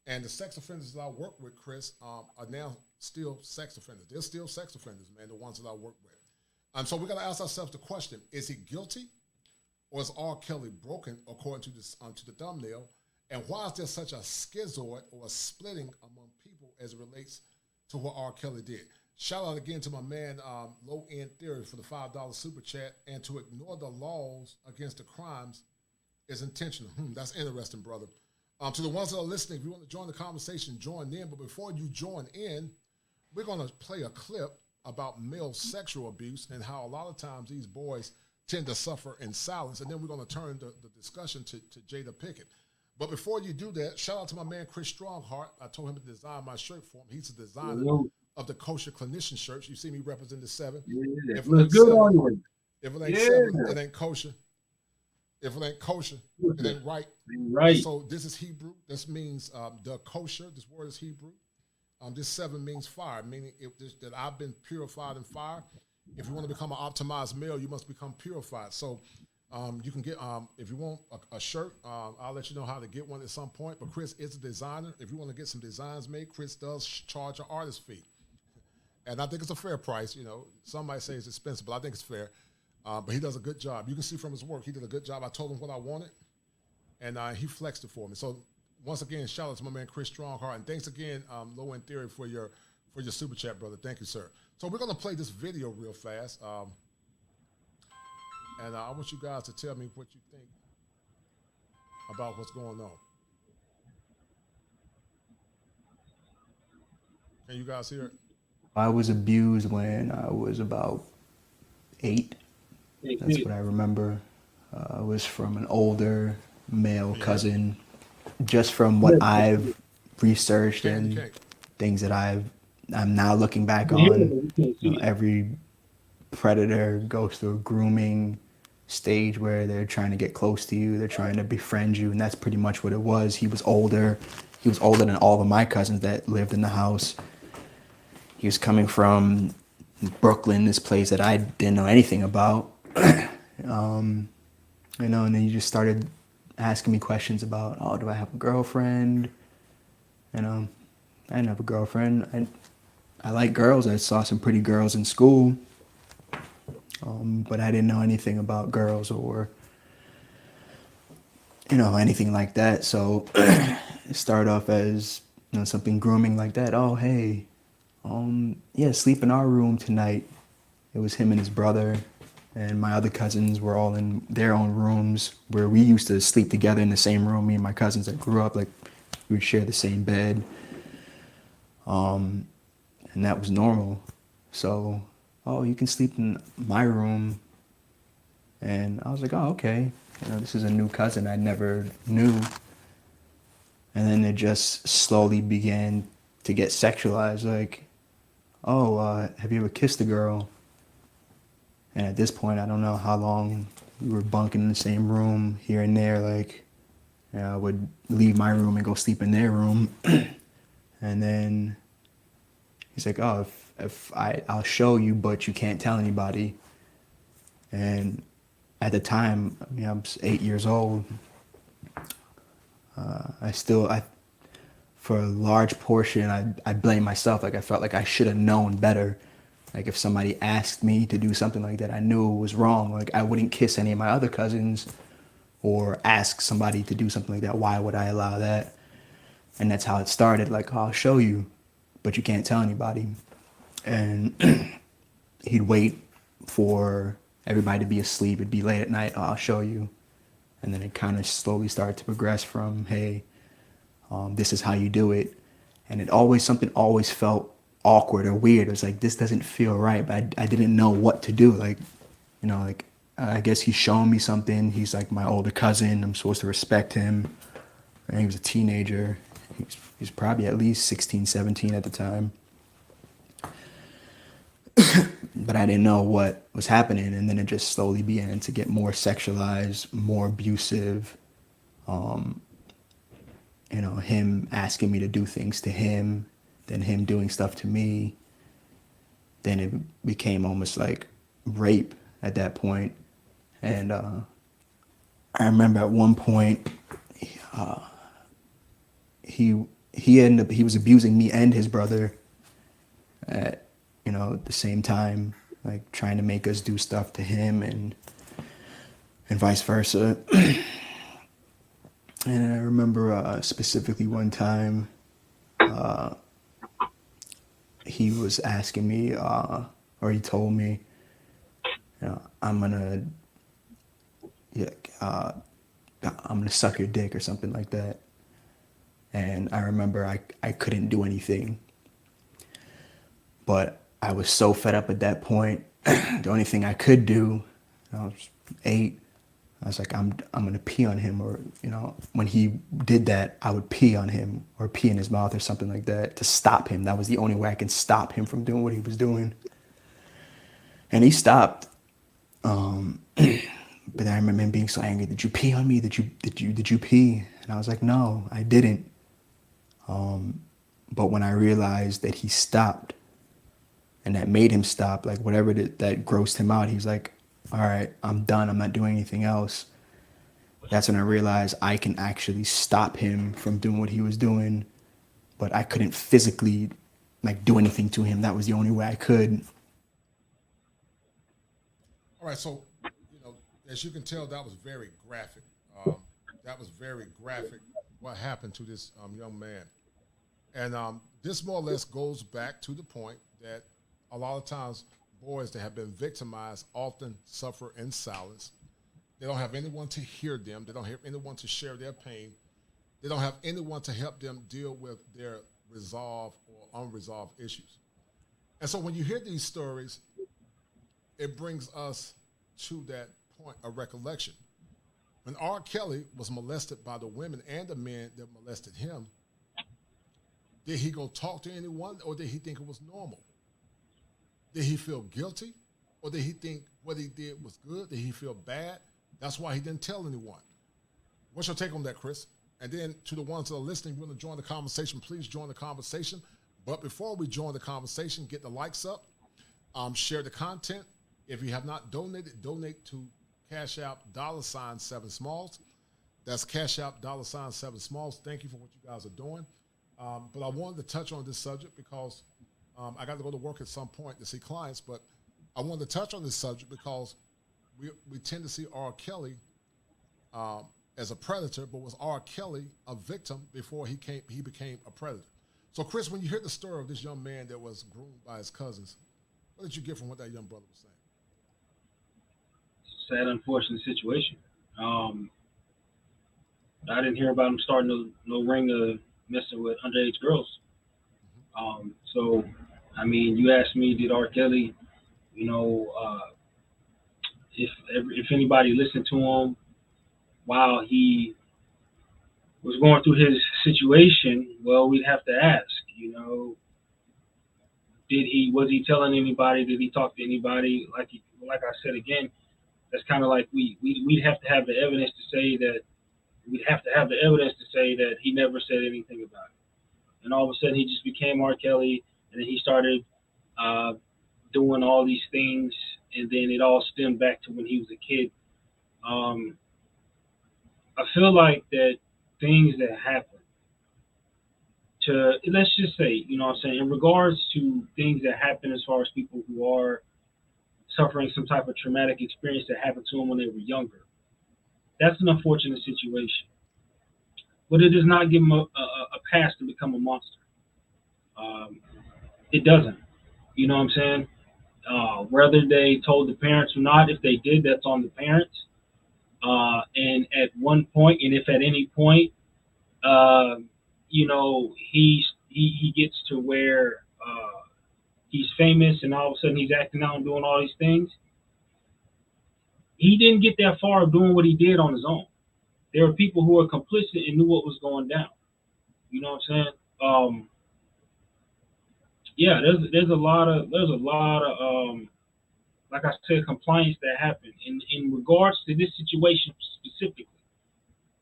And the sex offenders that I work with, Chris, are now still sex offenders. They're still sex offenders, man, the ones that I work with. So we got to ask ourselves the question, is he guilty or is R. Kelly broken according to the thumbnail? And why is there such a schizoid or a splitting among people as it relates to what R. Kelly did? Shout out again to my man, Low End Theory, for the $5 super chat. And to ignore the laws against the crimes is intentional. That's interesting, brother. To the ones that are listening, if you want to join the conversation, join in. But before you join in, we're going to play a clip about male sexual abuse and how a lot of times these boys tend to suffer in silence. And then we're going to turn the discussion to Jada Pickett. But before you do that, shout out to my man, Chris Strongheart. I told him to design my shirt for him. He's the designer of the Kosher Clinician shirts. You see me represent the 7. Yeah, if it good on you. If it ain't 7, it ain't kosher. If it ain't kosher, it ain't right. Right. So this is Hebrew. This means the kosher. This word is Hebrew. This 7 means fire, meaning that I've been purified in fire. If you want to become an optimized male, you must become purified. So you can get, if you want a shirt, I'll let you know how to get one at some point. But Chris is a designer. If you want to get some designs made, Chris does charge an artist fee. And I think it's a fair price. Some might say it's expensive, but I think it's fair. But he does a good job. You can see from his work, he did a good job. I told him what I wanted, and he flexed it for me. So once again, shout out to my man Chris Strongheart, and thanks again, Low End Theory, for your super chat, brother. Thank you, sir. So we're gonna play this video real fast, and I want you guys to tell me what you think about what's going on. Can you guys hear it? I was abused when I was about 8. That's what I remember. It was from an older male cousin. Just from what I've researched and things that I'm now looking back on, every predator goes through a grooming stage where they're trying to get close to you, they're trying to befriend you, and that's pretty much what it was. He was older than all of my cousins that lived in the house. He was coming from Brooklyn, this place that I didn't know anything about. And then he just started asking me questions about, do I have a girlfriend? I didn't have a girlfriend. I like girls. I saw some pretty girls in school, but I didn't know anything about girls or, anything like that. So it started off as, something grooming like that. Oh, hey, sleep in our room tonight. It was him and his brother, and my other cousins were all in their own rooms where we used to sleep together in the same room. Me and my cousins that grew up, like, we would share the same bed. And that was normal. So, you can sleep in my room. And I was like, oh, okay. This is a new cousin I never knew. And then it just slowly began to get sexualized. Like, have you ever kissed a girl? And at this point, I don't know how long we were bunking in the same room here and there. Like, I would leave my room and go sleep in their room. And then he's like, I'll show you, but you can't tell anybody. And at the time, I was 8 years old. For a large portion, I blame myself. Like, I felt like I should have known better. Like, if somebody asked me to do something like that, I knew it was wrong. Like, I wouldn't kiss any of my other cousins or ask somebody to do something like that. Why would I allow that? And that's how it started. Like, I'll show you. but you can't tell anybody. And he'd wait for everybody to be asleep. It'd be late at night. Oh, I'll show you. And then it kind of slowly started to progress from, hey, this is how you do it. And something always felt awkward or weird. It was like, this doesn't feel right, but I didn't know what to do. Like, I guess he's showing me something. He's like my older cousin. I'm supposed to respect him. And he was a teenager. He's probably at least 16, 17 at the time. But I didn't know what was happening. And then it just slowly began to get more sexualized, more abusive. Him asking me to do things to him, then him doing stuff to me. Then it became almost like rape at that point. And I remember at one point, he was abusing me and his brother at the same time, like trying to make us do stuff to him and vice versa. And I remember specifically one time he was asking me, or he told me, I'm gonna suck your dick or something like that. And I remember I couldn't do anything, but I was so fed up at that point. The only thing I could do, I was 8. I was like, I'm gonna pee on him, or when he did that, I would pee on him or pee in his mouth or something like that to stop him. That was the only way I can stop him from doing what he was doing. And he stopped. But I remember him being so angry. Did you pee on me? Did you pee? And I was like, no, I didn't. But when I realized that he stopped, and that made him stop, like whatever that grossed him out, he was like, all right, I'm done. I'm not doing anything else. That's when I realized I can actually stop him from doing what he was doing, but I couldn't physically do anything to him. That was the only way I could. All right, so as you can tell, that was very graphic. What happened to this young man, and this more or less goes back to the point that a lot of times boys that have been victimized often suffer in silence. They don't have anyone to hear them. They don't have anyone to share their pain. They don't have anyone to help them deal with their resolved or unresolved issues. And so when you hear these stories, it brings us to that point of recollection. When R.Kelly was molested by the women and the men that molested him, did he go talk to anyone, or did he think it was normal? Did he feel guilty, or did he think what he did was good? Did he feel bad? That's why he didn't tell anyone. What's your take on that, Chris? And then to the ones that are listening, you want to join the conversation, please join the conversation. But before we join the conversation, get the likes up, share the content. If you have not donated, donate to Cash App $7 Smalls. That's Cash App $7 Smalls. Thank you for what you guys are doing. But I wanted to touch on this subject because I got to go to work at some point to see clients, but I wanted to touch on this subject because we tend to see R. Kelly as a predator, but was R. Kelly a victim before he became a predator? So, Chris, when you hear the story of this young man that was groomed by his cousins, what did you get from what that young brother was saying? Sad, unfortunate situation. I didn't hear about him starting no ring of messing with underage girls. So, I mean, you asked me, did R. Kelly, if anybody listened to him while he was going through his situation, well, we'd have to ask, was he telling anybody? Did he talk to anybody? Like I said again, that's kind of like we'd have to have the evidence to say that he never said anything about it. And all of a sudden he just became R. Kelly, and then he started doing all these things, and then it all stemmed back to when he was a kid. I feel like that things that happen to, let's just say, in regards to things that happen as far as people who are suffering some type of traumatic experience that happened to them when they were younger, that's an unfortunate situation. But it does not give them a pass to become a monster. It doesn't. You know what I'm saying? Whether they told the parents or not, if they did, that's on the parents. And at one point, and if at any point, you know, he gets to where he's famous and all of a sudden he's acting out and doing all these things, he didn't get that far of doing what he did on his own. There were people who were complicit and knew what was going down. You know what I'm saying? Yeah, there's a lot of like I said, compliance that happened in regards to this situation specifically.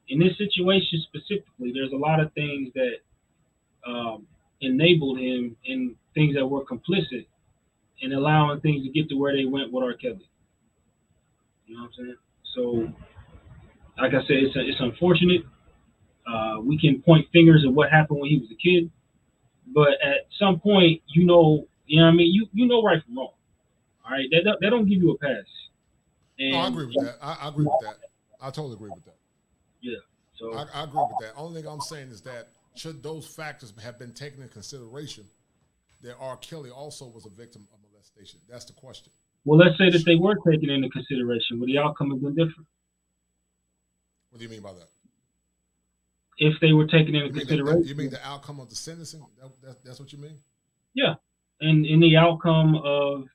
In this situation specifically, there's a lot of things that enabled him and things that were complicit in allowing things to get to where they went with R.Kelly. You know what I'm saying? So, like I said, it's unfortunate. We can point fingers at what happened when he was a kid, but at some point, you know what I mean? You know right from wrong. All right, that don't give you a pass. And, no, I agree with that. I agree with that. I totally agree with that. Yeah. So I agree with that. Only thing I'm saying is that should those factors have been taken into consideration, that R. Kelly also was a victim of molestation. That's the question. Well, let's say that they were taken into consideration. Would the outcome have been different? What do you mean by that? If they were taken into consideration. You mean the outcome of the sentencing? That's what you mean? Yeah. And in the outcome of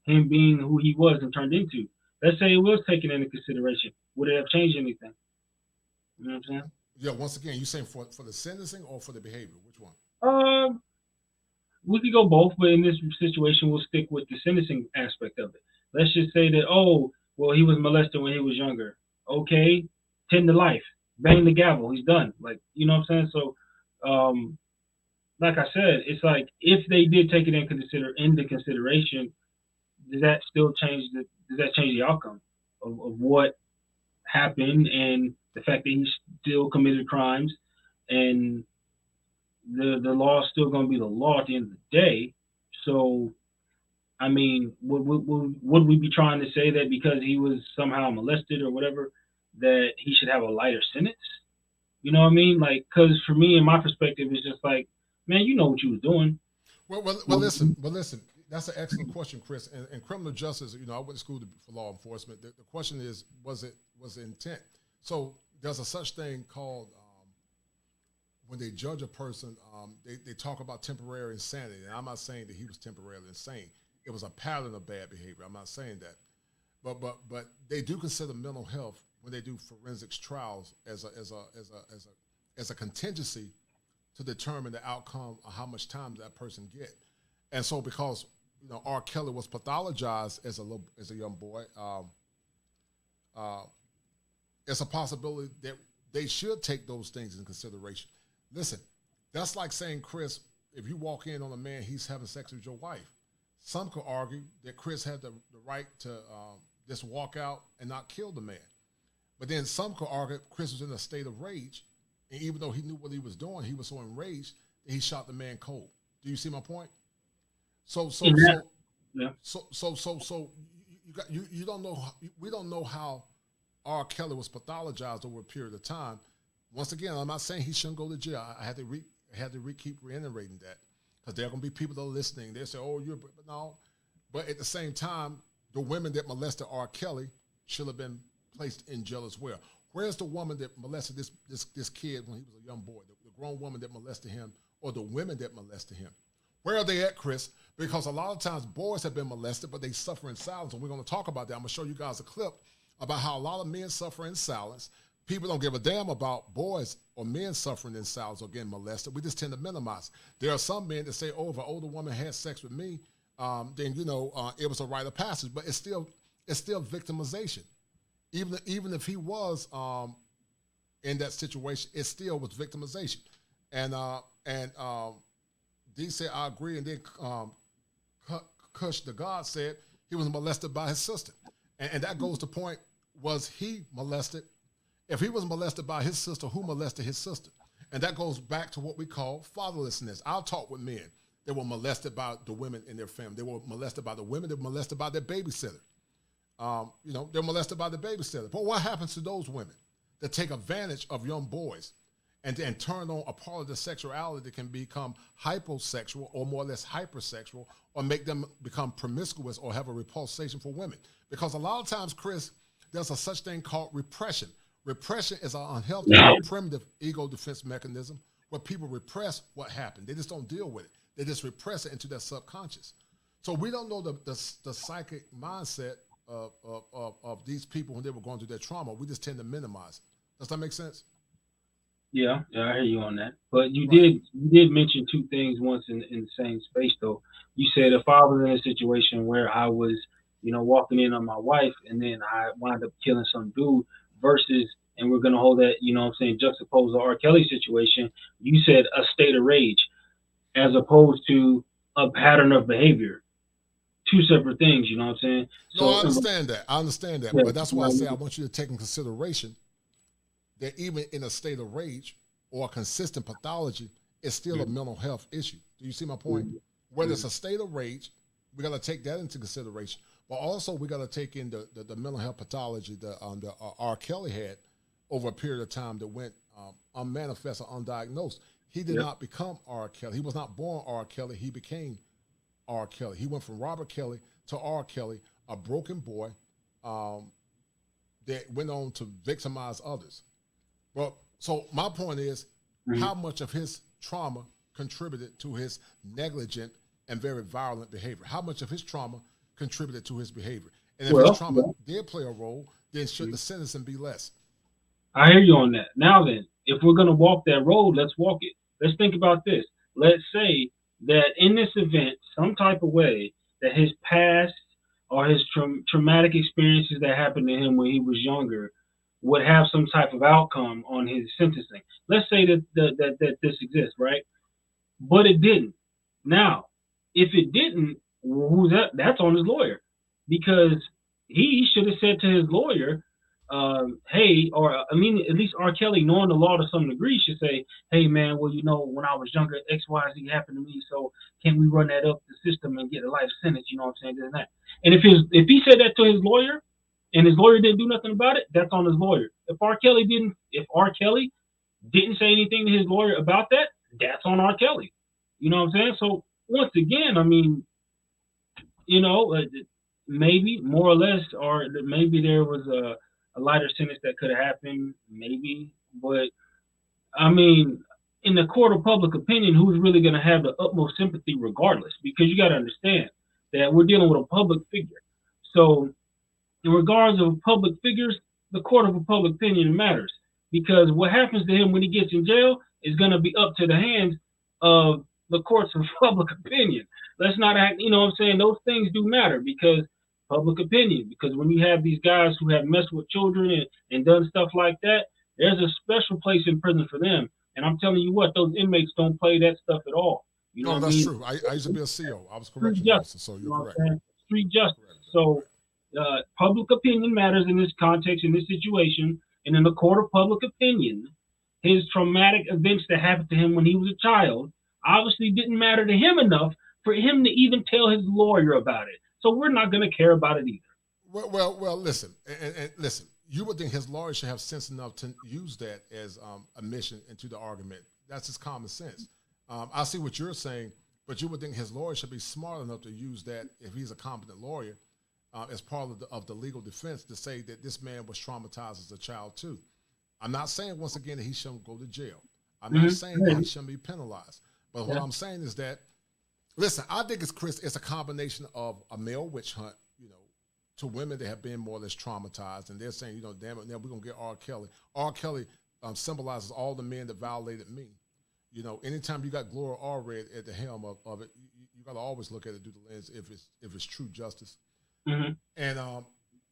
him being who he was and turned into. Let's say it was taken into consideration. Would it have changed anything? You know what I'm saying? Yeah, once again, you saying for the sentencing or for the behavior? Which one? We could go both, but in this situation, we'll stick with the sentencing aspect of it. Let's just say that, oh, well, he was molested when he was younger. Okay, 10 to life. Bang the gavel. He's done. Like, you know what I'm saying? So, like I said, it's like if they did take it into consideration, does that change the outcome of what happened and the fact that he still committed crimes and the law is still going to be the law at the end of the day? So, I mean, would we be trying to say that because he was somehow molested or whatever, that he should have a lighter sentence? You know what I mean? Like, because for me, in my perspective, it's just like, man, you know what you was doing. Well, listen. That's an excellent question, Chris. And criminal justice, you know, I went to school for law enforcement. The question is, was it intent? So there's a such thing called when they judge a person, they talk about temporary insanity. And I'm not saying that he was temporarily insane. It was a pattern of bad behavior. I'm not saying that. But they do consider mental health when they do forensics trials as a contingency to determine the outcome of how much time that person get. And so because, you know, R. Kelly was pathologized as a young boy, it's a possibility that they should take those things in consideration. Listen, that's like saying, Chris, if you walk in on a man, he's having sex with your wife. Some could argue that Chris had the right to just walk out and not kill the man. But then some could argue Chris was in a state of rage, and even though he knew what he was doing, he was so enraged that he shot the man cold. Do you see my point? So you don't know. We don't know how R. Kelly was pathologized over a period of time. Once again, I'm not saying he shouldn't go to jail. I had to keep reiterating that because there are going to be people that are listening. They say, "Oh, but no." But at the same time, the women that molested R. Kelly should have been placed in jail as well. Where's the woman that molested this kid when he was a young boy? The grown woman that molested him, or the women that molested him? Where are they at, Chris? Because a lot of times boys have been molested, but they suffer in silence. And we're going to talk about that. I'm going to show you guys a clip about how a lot of men suffer in silence. People don't give a damn about boys or men suffering in silence or getting molested. We just tend to minimize. There are some men that say, oh, if an older woman had sex with me, then, you know, it was a rite of passage. But it's still victimization. Even if he was in that situation, it still was victimization. And D said, I agree. And then Kush, the God, said he was molested by his sister. And that goes to point, was he molested? If he was molested by his sister, who molested his sister? And that goes back to what we call fatherlessness. I'll talk with men that were molested by the women in their family. They were molested by the women. They were molested by their babysitter. You know, they're molested by the babysitter. But what happens to those women that take advantage of young boys and turn on a part of the sexuality that can become hyposexual or more or less hypersexual, or make them become promiscuous or have a repulsion for women. Because a lot of times, Chris, there's a such thing called repression. Repression is an unhealthy, primitive ego defense mechanism where people repress what happened. They just don't deal with it. They just repress it into their subconscious. So we don't know the psychic mindset of these people when they were going through their trauma. We just tend to minimize it. Does that make sense? Yeah, I hear you on that. But you did mention two things once in the same space, though. You said if I was in a situation where I was, walking in on my wife and then I wind up killing some dude versus, and we're going to hold that, juxtapose the R. Kelly situation, you said a state of rage as opposed to a pattern of behavior. Two separate things, you know what I'm saying? No, I understand that. Yeah, but that's why I say I want you to take in consideration that even in a state of rage or a consistent pathology, it's still a mental health issue. Do you see my point? Whether it's a state of rage, we got to take that into consideration. But also, we got to take in the mental health pathology that R. Kelly had over a period of time that went unmanifest or undiagnosed. He did not become R. Kelly. He was not born R. Kelly. He became R. Kelly. He went from Robert Kelly to R. Kelly, a broken boy that went on to victimize others. Well, so my point is, how much of his trauma contributed to his negligent and very violent behavior? How much of his trauma contributed to his behavior? And if his trauma did play a role, then should the sentencing be less? I hear you on that. Now then, if we're going to walk that road, let's walk it. Let's think about this. Let's say that in this event, some type of way, that his past or his traumatic experiences that happened to him when he was younger would have some type of outcome on his sentencing. Let's say that this exists, right? But it didn't. Now, if it didn't, who's that? That's on his lawyer, because he should have said to his lawyer, at least R. Kelly, knowing the law to some degree, should say, hey, man, well, when I was younger, X, Y, Z happened to me, so can we run that up the system and get a life sentence? You know what I'm saying? This and that. And if he said that to his lawyer, and his lawyer didn't do nothing about it, that's on his lawyer. If R. Kelly didn't say anything to his lawyer about that, that's on R. Kelly. You know what I'm saying? So once again, maybe more or less, or maybe there was a lighter sentence that could have happened, maybe. But in the court of public opinion, who's really going to have the utmost sympathy regardless? Because you got to understand that we're dealing with a public figure. So in regards of public figures, the court of public opinion matters, because what happens to him when he gets in jail is going to be up to the hands of the courts of public opinion. Let's not act, those things do matter, because public opinion, because when you have these guys who have messed with children and done stuff like that, there's a special place in prison for them. And I'm telling you what, those inmates don't play that stuff at all. That's true. I used to be a CO. I was correct. So you're correct. Street justice. So public opinion matters in this context, in this situation, and in the court of public opinion, his traumatic events that happened to him when he was a child obviously didn't matter to him enough for him to even tell his lawyer about it. So we're not going to care about it either. Well, listen, and listen, you would think his lawyer should have sense enough to use that as admission into the argument. That's just common sense. I see what you're saying, but you would think his lawyer should be smart enough to use that, if he's a competent lawyer, as part of the legal defense, to say that this man was traumatized as a child too. I'm not saying, once again, that he shouldn't go to jail. I'm not saying that he shouldn't be penalized. But what I'm saying is that, listen, I think it's a combination of a male witch hunt, to women that have been more or less traumatized, and they're saying, damn it, now we're gonna get R. Kelly. R. Kelly symbolizes all the men that violated me. Anytime you got Gloria Allred at the helm of it, you got to always look at it through the lens if it's true justice. Mm-hmm.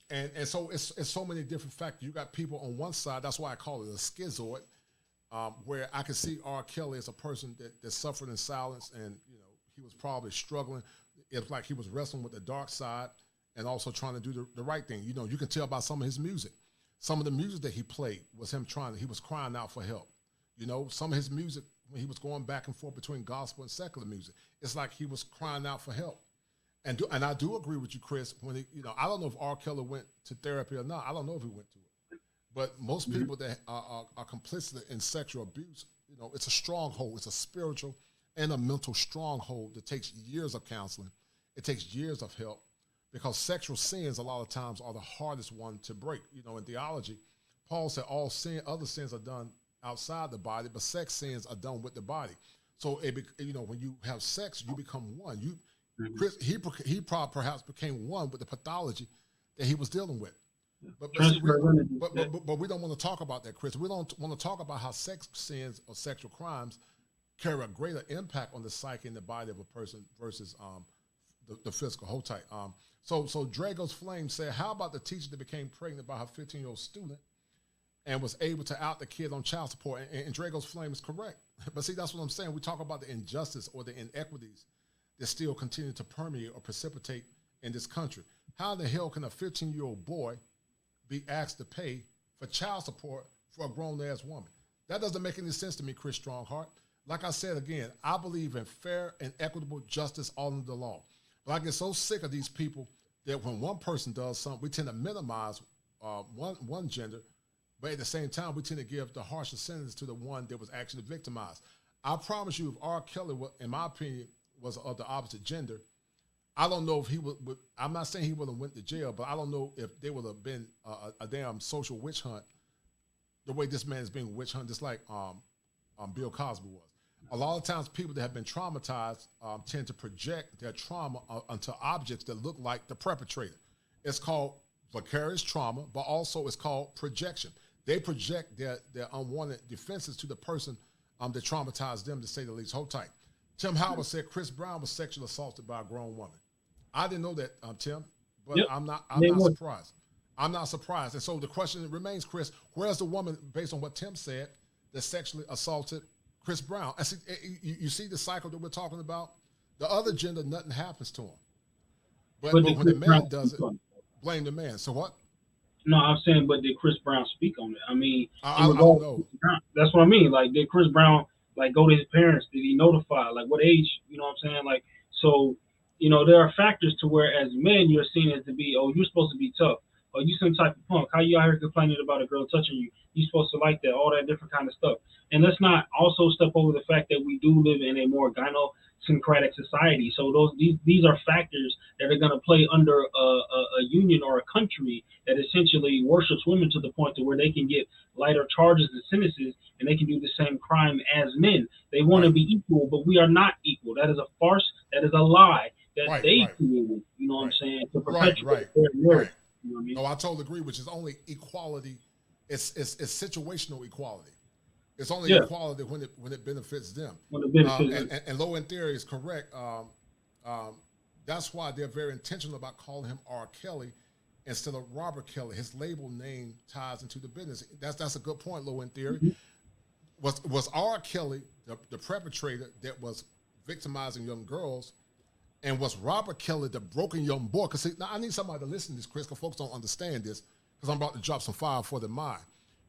And so it's so many different factors. You got people on one side, that's why I call it a schizoid, where I can see R. Kelly as a person that suffered in silence, and he was probably struggling. It's like he was wrestling with the dark side and also trying to do the right thing. You can tell by some of his music. Some of the music that he played was he was crying out for help. Some of his music, when he was going back and forth between gospel and secular music, it's like he was crying out for help. And I do agree with you, Chris, when I don't know if R. Kelly went to therapy or not. I don't know if he went to it. But most people that are complicit in sexual abuse, you know, it's a stronghold. It's a spiritual and a mental stronghold that takes years of counseling. It takes years of help, because sexual sins a lot of times are the hardest one to break. You know, in theology, Paul said all sin, other sins are done outside the body, but sex sins are done with the body. So, you know, when you have sex, you become one. Chris, he perhaps became one with the pathology that he was dealing with. But we don't want to talk about that, Chris. We don't want to talk about how sex sins or sexual crimes carry a greater impact on the psyche and the body of a person versus the physical. Hold tight. So Drago's Flame said, how about the teacher that became pregnant by her 15-year-old student and was able to out the kid on child support? And Drago's Flame is correct. But see, that's what I'm saying. We talk about the injustice or the inequities that still continue to permeate or precipitate in this country. How in the hell can a 15-year-old boy be asked to pay for child support for a grown-ass woman? That doesn't make any sense to me, Chris Strongheart. Like I said again, I believe in fair and equitable justice all under the law. But I get so sick of these people that when one person does something, we tend to minimize one gender, but at the same time, we tend to give the harsher sentence to the one that was actually victimized. I promise you, if R. Kelly, in my opinion, was of the opposite gender, I don't know if he would, I'm not saying he would have went to jail, but I don't know if there would have been a damn social witch hunt the way this man is being witch hunted, just like Bill Cosby was. A lot of times people that have been traumatized tend to project their trauma onto objects that look like the perpetrator. It's called vicarious trauma, but also it's called projection. They project their unwanted defenses to the person that traumatized them, to say the least. Hold tight. Tim Howard said Chris Brown was sexually assaulted by a grown woman. I didn't know that, Tim, but yep. I'm not surprised. I'm not surprised. And so the question remains, Chris, where's the woman, based on what Tim said, that sexually assaulted Chris Brown? I see, you see the cycle that we're talking about? The other gender, nothing happens to him. But when the man does it, blame the man. So what? No, I'm saying, but did Chris Brown speak on it? I mean, I don't know. That's what I mean. Like, did Chris Brown, like, go to his parents? Did he notify? Like, what age? You know what I'm saying? Like, so, you know, there are factors to where as men, you're seen as to be, oh, you're supposed to be tough. Oh, you some type of punk. How you out here complaining about a girl touching you? You supposed to like that, all that different kind of stuff. And let's not also step over the fact that we do live in a more gynosyncratic society. So these are factors that are going to play under a union or a country that essentially worships women to the point to where they can get lighter charges and sentences, and they can do the same crime as men. They want to be equal, but we are not equal. That is a farce. That is a lie that they created. You know what I'm saying? To perpetuate their narrative. You know what I mean? No, I totally agree, which is only equality. It's situational equality. It's only equality when it benefits them. When it benefits them. And Low End Theory is correct. That's why they're very intentional about calling him R. Kelly instead of Robert Kelly. His label name ties into the business. That's a good point, Low End Theory. Mm-hmm. Was R. Kelly the perpetrator that was victimizing young girls? And was Robert Kelly the broken young boy? Because now I need somebody to listen to this, Chris, because folks don't understand this, because I'm about to drop some fire for their mind.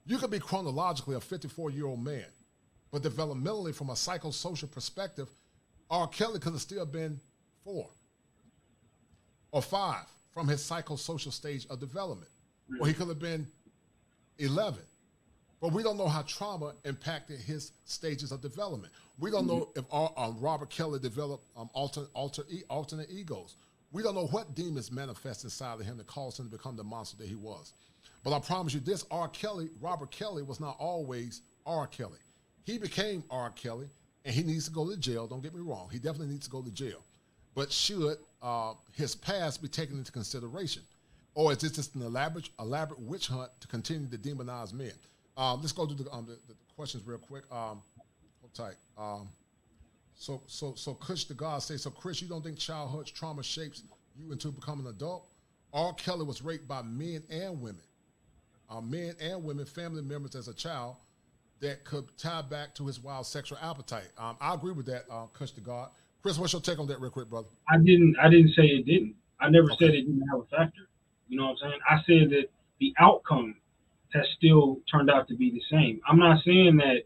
You could be chronologically a 54-year-old man, but developmentally, from a psychosocial perspective, R. Kelly could have still been 4 or 5 from his psychosocial stage of development. Or he could have been 11. But we don't know how trauma impacted his stages of development. We don't know if Robert Kelly developed alternate egos. We don't know what demons manifest inside of him that caused him to become the monster that he was. But I promise you this, Robert Kelly was not always R. Kelly. He became R. Kelly, and he needs to go to jail. Don't get me wrong. He definitely needs to go to jail. But should his past be taken into consideration? Or is this just an elaborate witch hunt to continue to demonize men? Let's go to the questions real quick. Hold tight. So Kush the God says, so Chris, you don't think childhood trauma shapes you into becoming an adult? R. Kelly was raped by men and women. Family members as a child that could tie back to his wild sexual appetite. I agree with that, Kush the God. Chris, what's your take on that real quick, brother? I didn't say it didn't. I never said it didn't have a factor. You know what I'm saying? I said that the outcome has still turned out to be the same. I'm not saying that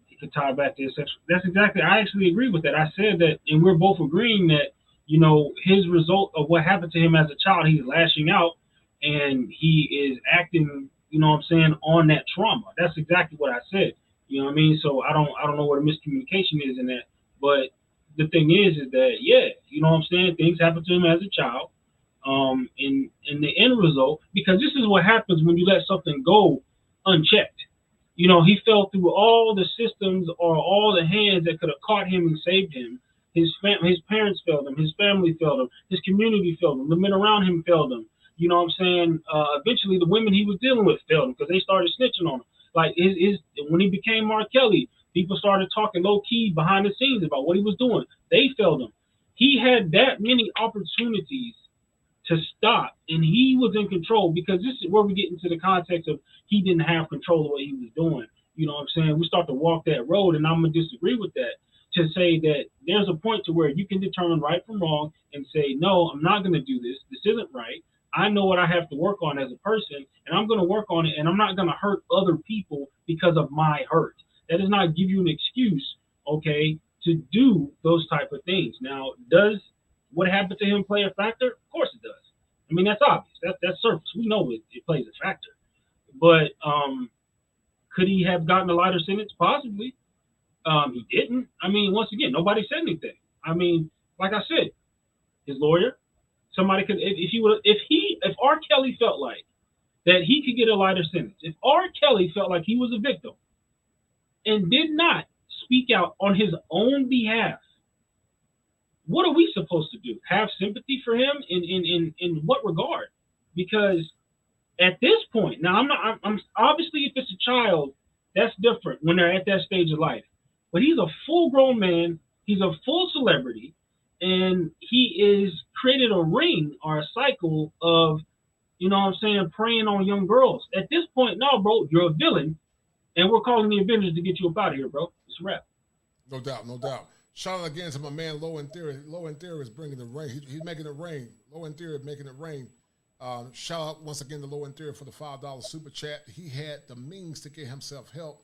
it could tie back to his sexual. That's exactly, I actually agree with that. I said that, and we're both agreeing that, you know, his result of what happened to him as a child, he's lashing out, and he is acting, you know what I'm saying, on that trauma. That's exactly what I said. You know what I mean? So I don't know what a miscommunication is in that. But the thing is that, yeah, you know what I'm saying, things happen to him as a child. In the end result, because this is what happens when you let something go unchecked. You know, he fell through all the systems or all the hands that could have caught him and saved him. His parents failed him. His family failed him. His community failed him. The men around him failed him. You know what I'm saying? Eventually, the women he was dealing with failed him because they started snitching on him. Like when he became R.Kelly, people started talking low key behind the scenes about what he was doing. They failed him. He had that many opportunities to stop, and he was in control, because this is where we get into the context of he didn't have control of what he was doing. You know what I'm saying? We start to walk that road, and I'm gonna disagree with that, to say that there's a point to where you can determine right from wrong and say, no, I'm not gonna do this. This isn't right. I know what I have to work on as a person, and I'm gonna work on it, and I'm not gonna hurt other people because of my hurt. That does not give you an excuse, okay, to do those type of things. Now, does what happened to him play a factor? Of course it does. I mean, that's obvious. That's surface. We know it plays a factor. But could he have gotten a lighter sentence? Possibly. He didn't. I mean, once again, nobody said anything. I mean, like I said, his lawyer, somebody could, if R. Kelly felt like that he could get a lighter sentence, if R. Kelly felt like he was a victim and did not speak out on his own behalf, what are we supposed to do? Have sympathy for him in what regard? Because at this point, now I'm obviously, if it's a child, that's different when they're at that stage of life. But he's a full-grown man. He's a full celebrity, and he is created a ring or a cycle of, you know what I'm saying, preying on young girls. At this point, no, bro, you're a villain, and we're calling the Avengers to get you up out of here, bro. It's a wrap. No doubt, no doubt. Shout out again to my man Low in Theory. Low in Theory is bringing the rain. He's making it rain. Low in Theory making it rain. Shout out once again to Low in Theory for the $5 super chat. He had the means to get himself help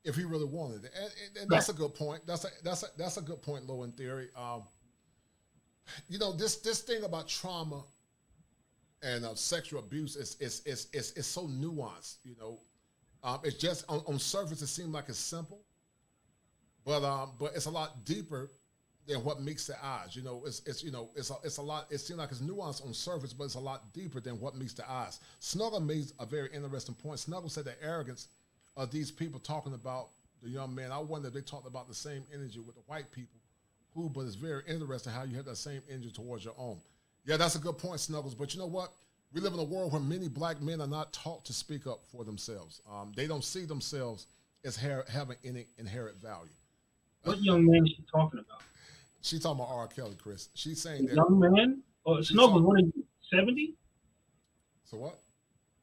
if he really wanted it, and that's a good point. That's a good point, Low in Theory. You know, this thing about trauma and sexual abuse is so nuanced. You know, it's just on surface it seems like it's simple. But it's a lot deeper than what meets the eyes. You know, it's a lot. It seems like it's nuanced on surface, but it's a lot deeper than what meets the eyes. Snuggle made a very interesting point. Snuggle said the arrogance of these people talking about the young man. I wonder if they talked about the same energy with the white people, but it's very interesting how you have that same energy towards your own. Yeah, that's a good point, Snuggles. But you know what? We live in a world where many black men are not taught to speak up for themselves. They don't see themselves as having any inherent value. What young man is she talking about? She's talking about R.Kelly, Chris. She's saying that. Young man? Oh, Snuggles, what are you, 70? So what?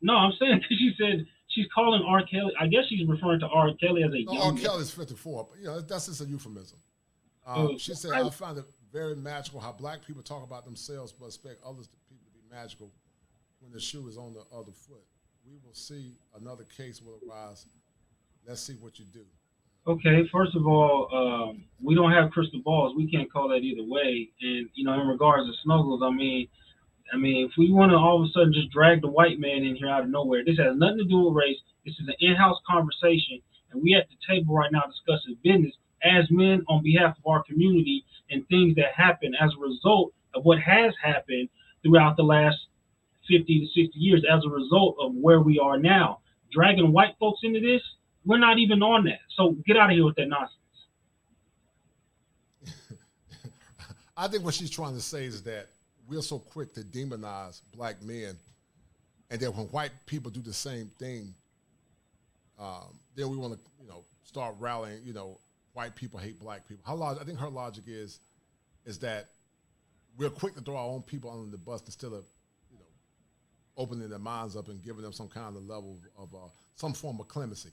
No, I'm saying because she said she's calling R. Kelly. I guess she's referring to R. Kelly as a young R. man. Kelly's 54, but you know, that's just a euphemism. She said, I find it very magical how black people talk about themselves but expect others to be magical when the shoe is on the other foot. We will see another case will arise. Let's see what you do. Okay, first of all, we don't have crystal balls. We can't call that either way. And, you know, in regards to Snuggles, I mean, if we want to all of a sudden just drag the white man in here out of nowhere, this has nothing to do with race. This is an in-house conversation, and we at the table right now discussing business as men on behalf of our community and things that happen as a result of what has happened throughout the last 50 to 60 years as a result of where we are now. Dragging white folks into this, we're not even on that. So get out of here with that nonsense. I think what she's trying to say is that we're so quick to demonize black men, and that when white people do the same thing, then we want to, start rallying. White people hate black people. I think her logic is that we're quick to throw our own people under the bus instead of, opening their minds up and giving them some kind of level of some form of clemency.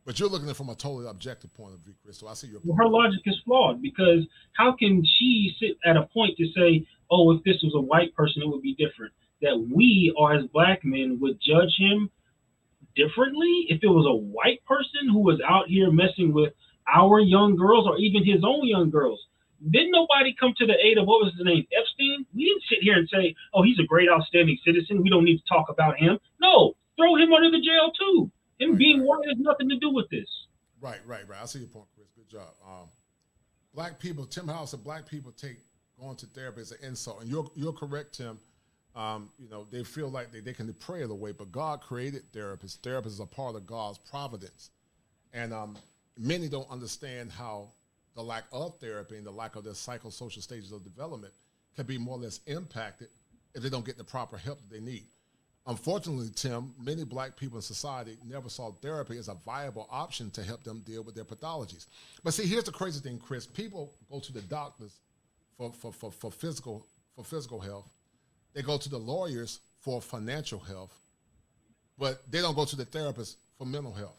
But you're looking at it from a totally objective point of view, Chris. So I see your point. Well, her logic is flawed, because how can she sit at a point to say, oh, if this was a white person, it would be different? That we, or as black men, would judge him differently if it was a white person who was out here messing with our young girls or even his own young girls. Didn't nobody come to the aid of, what was his name, Epstein? We didn't sit here and say, oh, he's a great, outstanding citizen. We don't need to talk about him. No, throw him under the jail too. Him being white has nothing to do with this. Right. I see your point, Chris. Good job. Black people, Tim Howell said, black people take going to therapy as an insult, and you're correct, Tim. They feel like they can pray it away, but God created therapists. Therapists are part of God's providence, and many don't understand how the lack of therapy and the lack of their psychosocial stages of development can be more or less impacted if they don't get the proper help that they need. Unfortunately, Tim, many black people in society never saw therapy as a viable option to help them deal with their pathologies. But see, here's the crazy thing, Chris. People go to the doctors for physical health. They go to the lawyers for financial health, but they don't go to the therapist for mental health.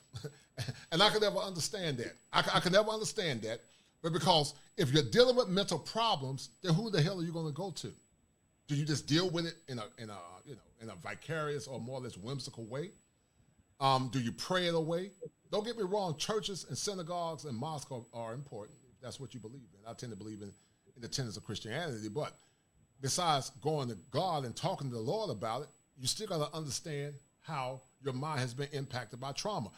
And I could never understand that. I could never understand that. But because if you're dealing with mental problems, then who the hell are you going to go to? Do you just deal with it in a vicarious or more or less whimsical way? Do you pray it away? Don't get me wrong. Churches and synagogues and mosques are important. That's what you believe in. I tend to believe in the tenets of Christianity. But besides going to God and talking to the Lord about it, you still got to understand how your mind has been impacted by trauma.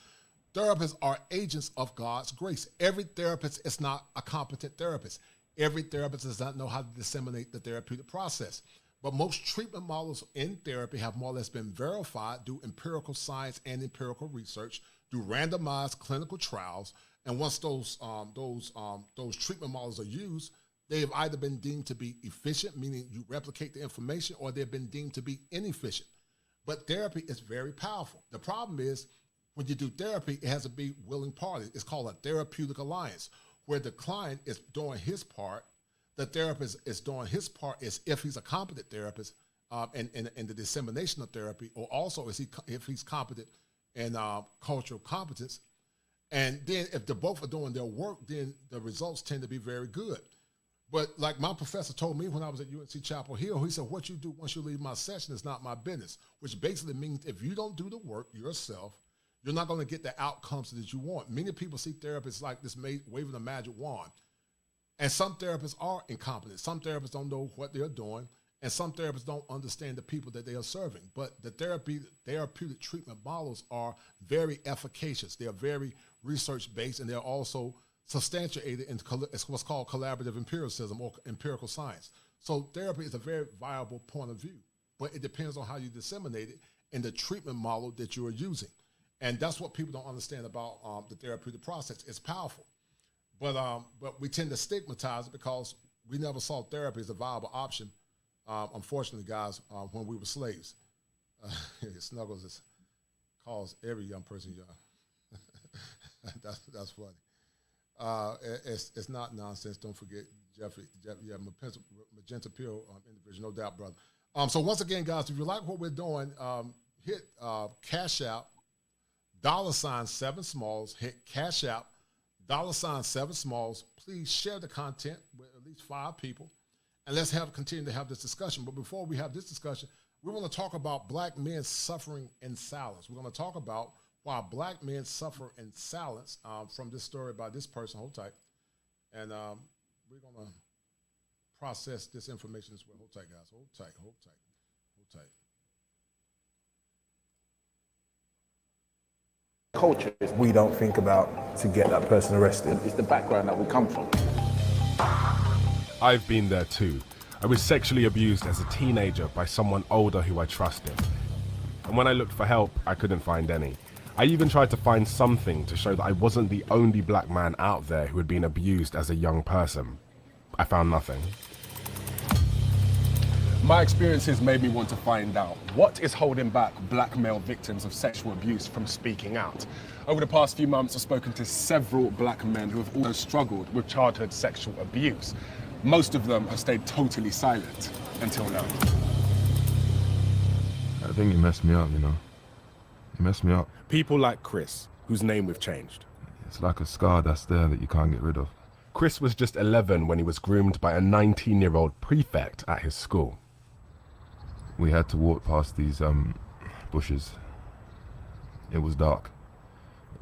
Therapists are agents of God's grace. Every therapist is not a competent therapist. Every therapist does not know how to disseminate the therapeutic process. But most treatment models in therapy have more or less been verified through empirical science and empirical research, through randomized clinical trials. And once those treatment models are used, they have either been deemed to be efficient, meaning you replicate the information, or they've been deemed to be inefficient. But therapy is very powerful. The problem is, when you do therapy, it has to be willing parties. It's called a therapeutic alliance, where the client is doing his part, the therapist is doing his part as if he's a competent therapist in the dissemination of therapy, or also if he's competent in cultural competence. And then if the both are doing their work, then the results tend to be very good. But like my professor told me when I was at UNC Chapel Hill, he said, what you do once you leave my session is not my business, which basically means if you don't do the work yourself, you're not going to get the outcomes that you want. Many people see therapists like this waving a magic wand. And some therapists are incompetent. Some therapists don't know what they're doing. And some therapists don't understand the people that they are serving. But the therapeutic treatment models are very efficacious. They are very research-based, and they're also substantiated in what's called collaborative empiricism or empirical science. So therapy is a very viable point of view, but it depends on how you disseminate it and the treatment model that you are using. And that's what people don't understand about the therapeutic process. It's powerful, but we tend to stigmatize it because we never saw therapy as a viable option. Unfortunately, guys, when we were slaves, Snuggles has caused every young person young. That's funny. It's not nonsense. Don't forget, Jeffrey, yeah, Magenta Pill individual, no doubt, brother. So once again, guys, if you like what we're doing, hit Cash App, $7 Smalls, hit Cash App, $7 Smalls. Please share the content with at least 5 people, and let's continue to have this discussion. But before we have this discussion, we want to talk about black men suffering in silence. We're going to talk about why black men suffer in silence from this story by this person. Hold tight. And we're going to process this information as well. Hold tight, guys. Hold tight, hold tight, hold tight. Cultures we don't think about to get that person arrested. It's the background that we come from. I've been there too. I was sexually abused as a teenager by someone older who I trusted. And when I looked for help, I couldn't find any. I even tried to find something to show that I wasn't the only black man out there who had been abused as a young person. I found nothing. My experiences made me want to find out what is holding back black male victims of sexual abuse from speaking out. Over the past few months, I've spoken to several black men who have also struggled with childhood sexual abuse. Most of them have stayed totally silent until now. I think it messed me up, you know. It messed me up. People like Chris, whose name we've changed. It's like a scar that's there that you can't get rid of. Chris was just 11 when he was groomed by a 19-year-old prefect at his school. We had to walk past these bushes. It was dark.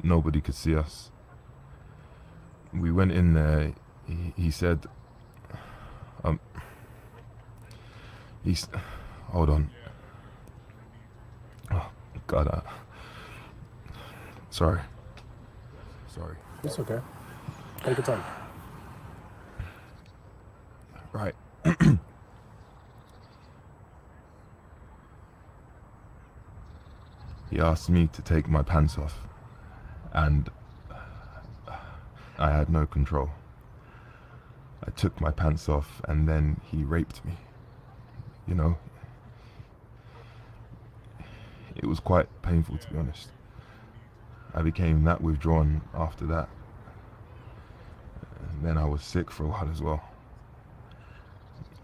Nobody could see us. We went in there. He said, He's... Hold on. Oh, God. Sorry. It's okay. Take your time. Right. He asked me to take my pants off, and I had no control. I took my pants off, and then he raped me. You know, it was quite painful, to be honest. I became that withdrawn after that. And then I was sick for a while as well.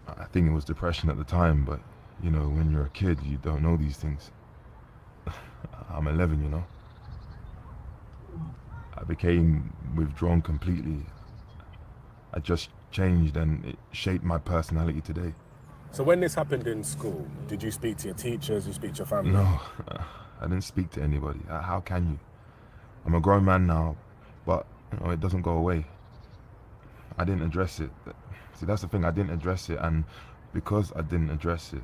I think it was depression at the time, but you know, when you're a kid, you don't know these things. I'm 11, you know. I became withdrawn completely. I just changed, and it shaped my personality today. So when this happened in school, did you speak to your teachers, you speak to your family? No, I didn't speak to anybody. How can you? I'm a grown man now, but you know, it doesn't go away. I didn't address it. See, that's the thing, I didn't address it, and because I didn't address it,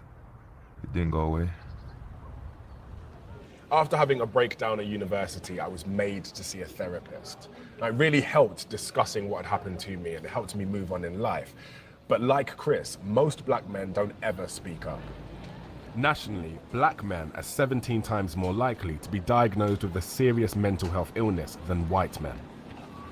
it didn't go away. After having a breakdown at university, I was made to see a therapist. And it really helped discussing what had happened to me, and it helped me move on in life. But like Chris, most black men don't ever speak up. Nationally, black men are 17 times more likely to be diagnosed with a serious mental health illness than white men.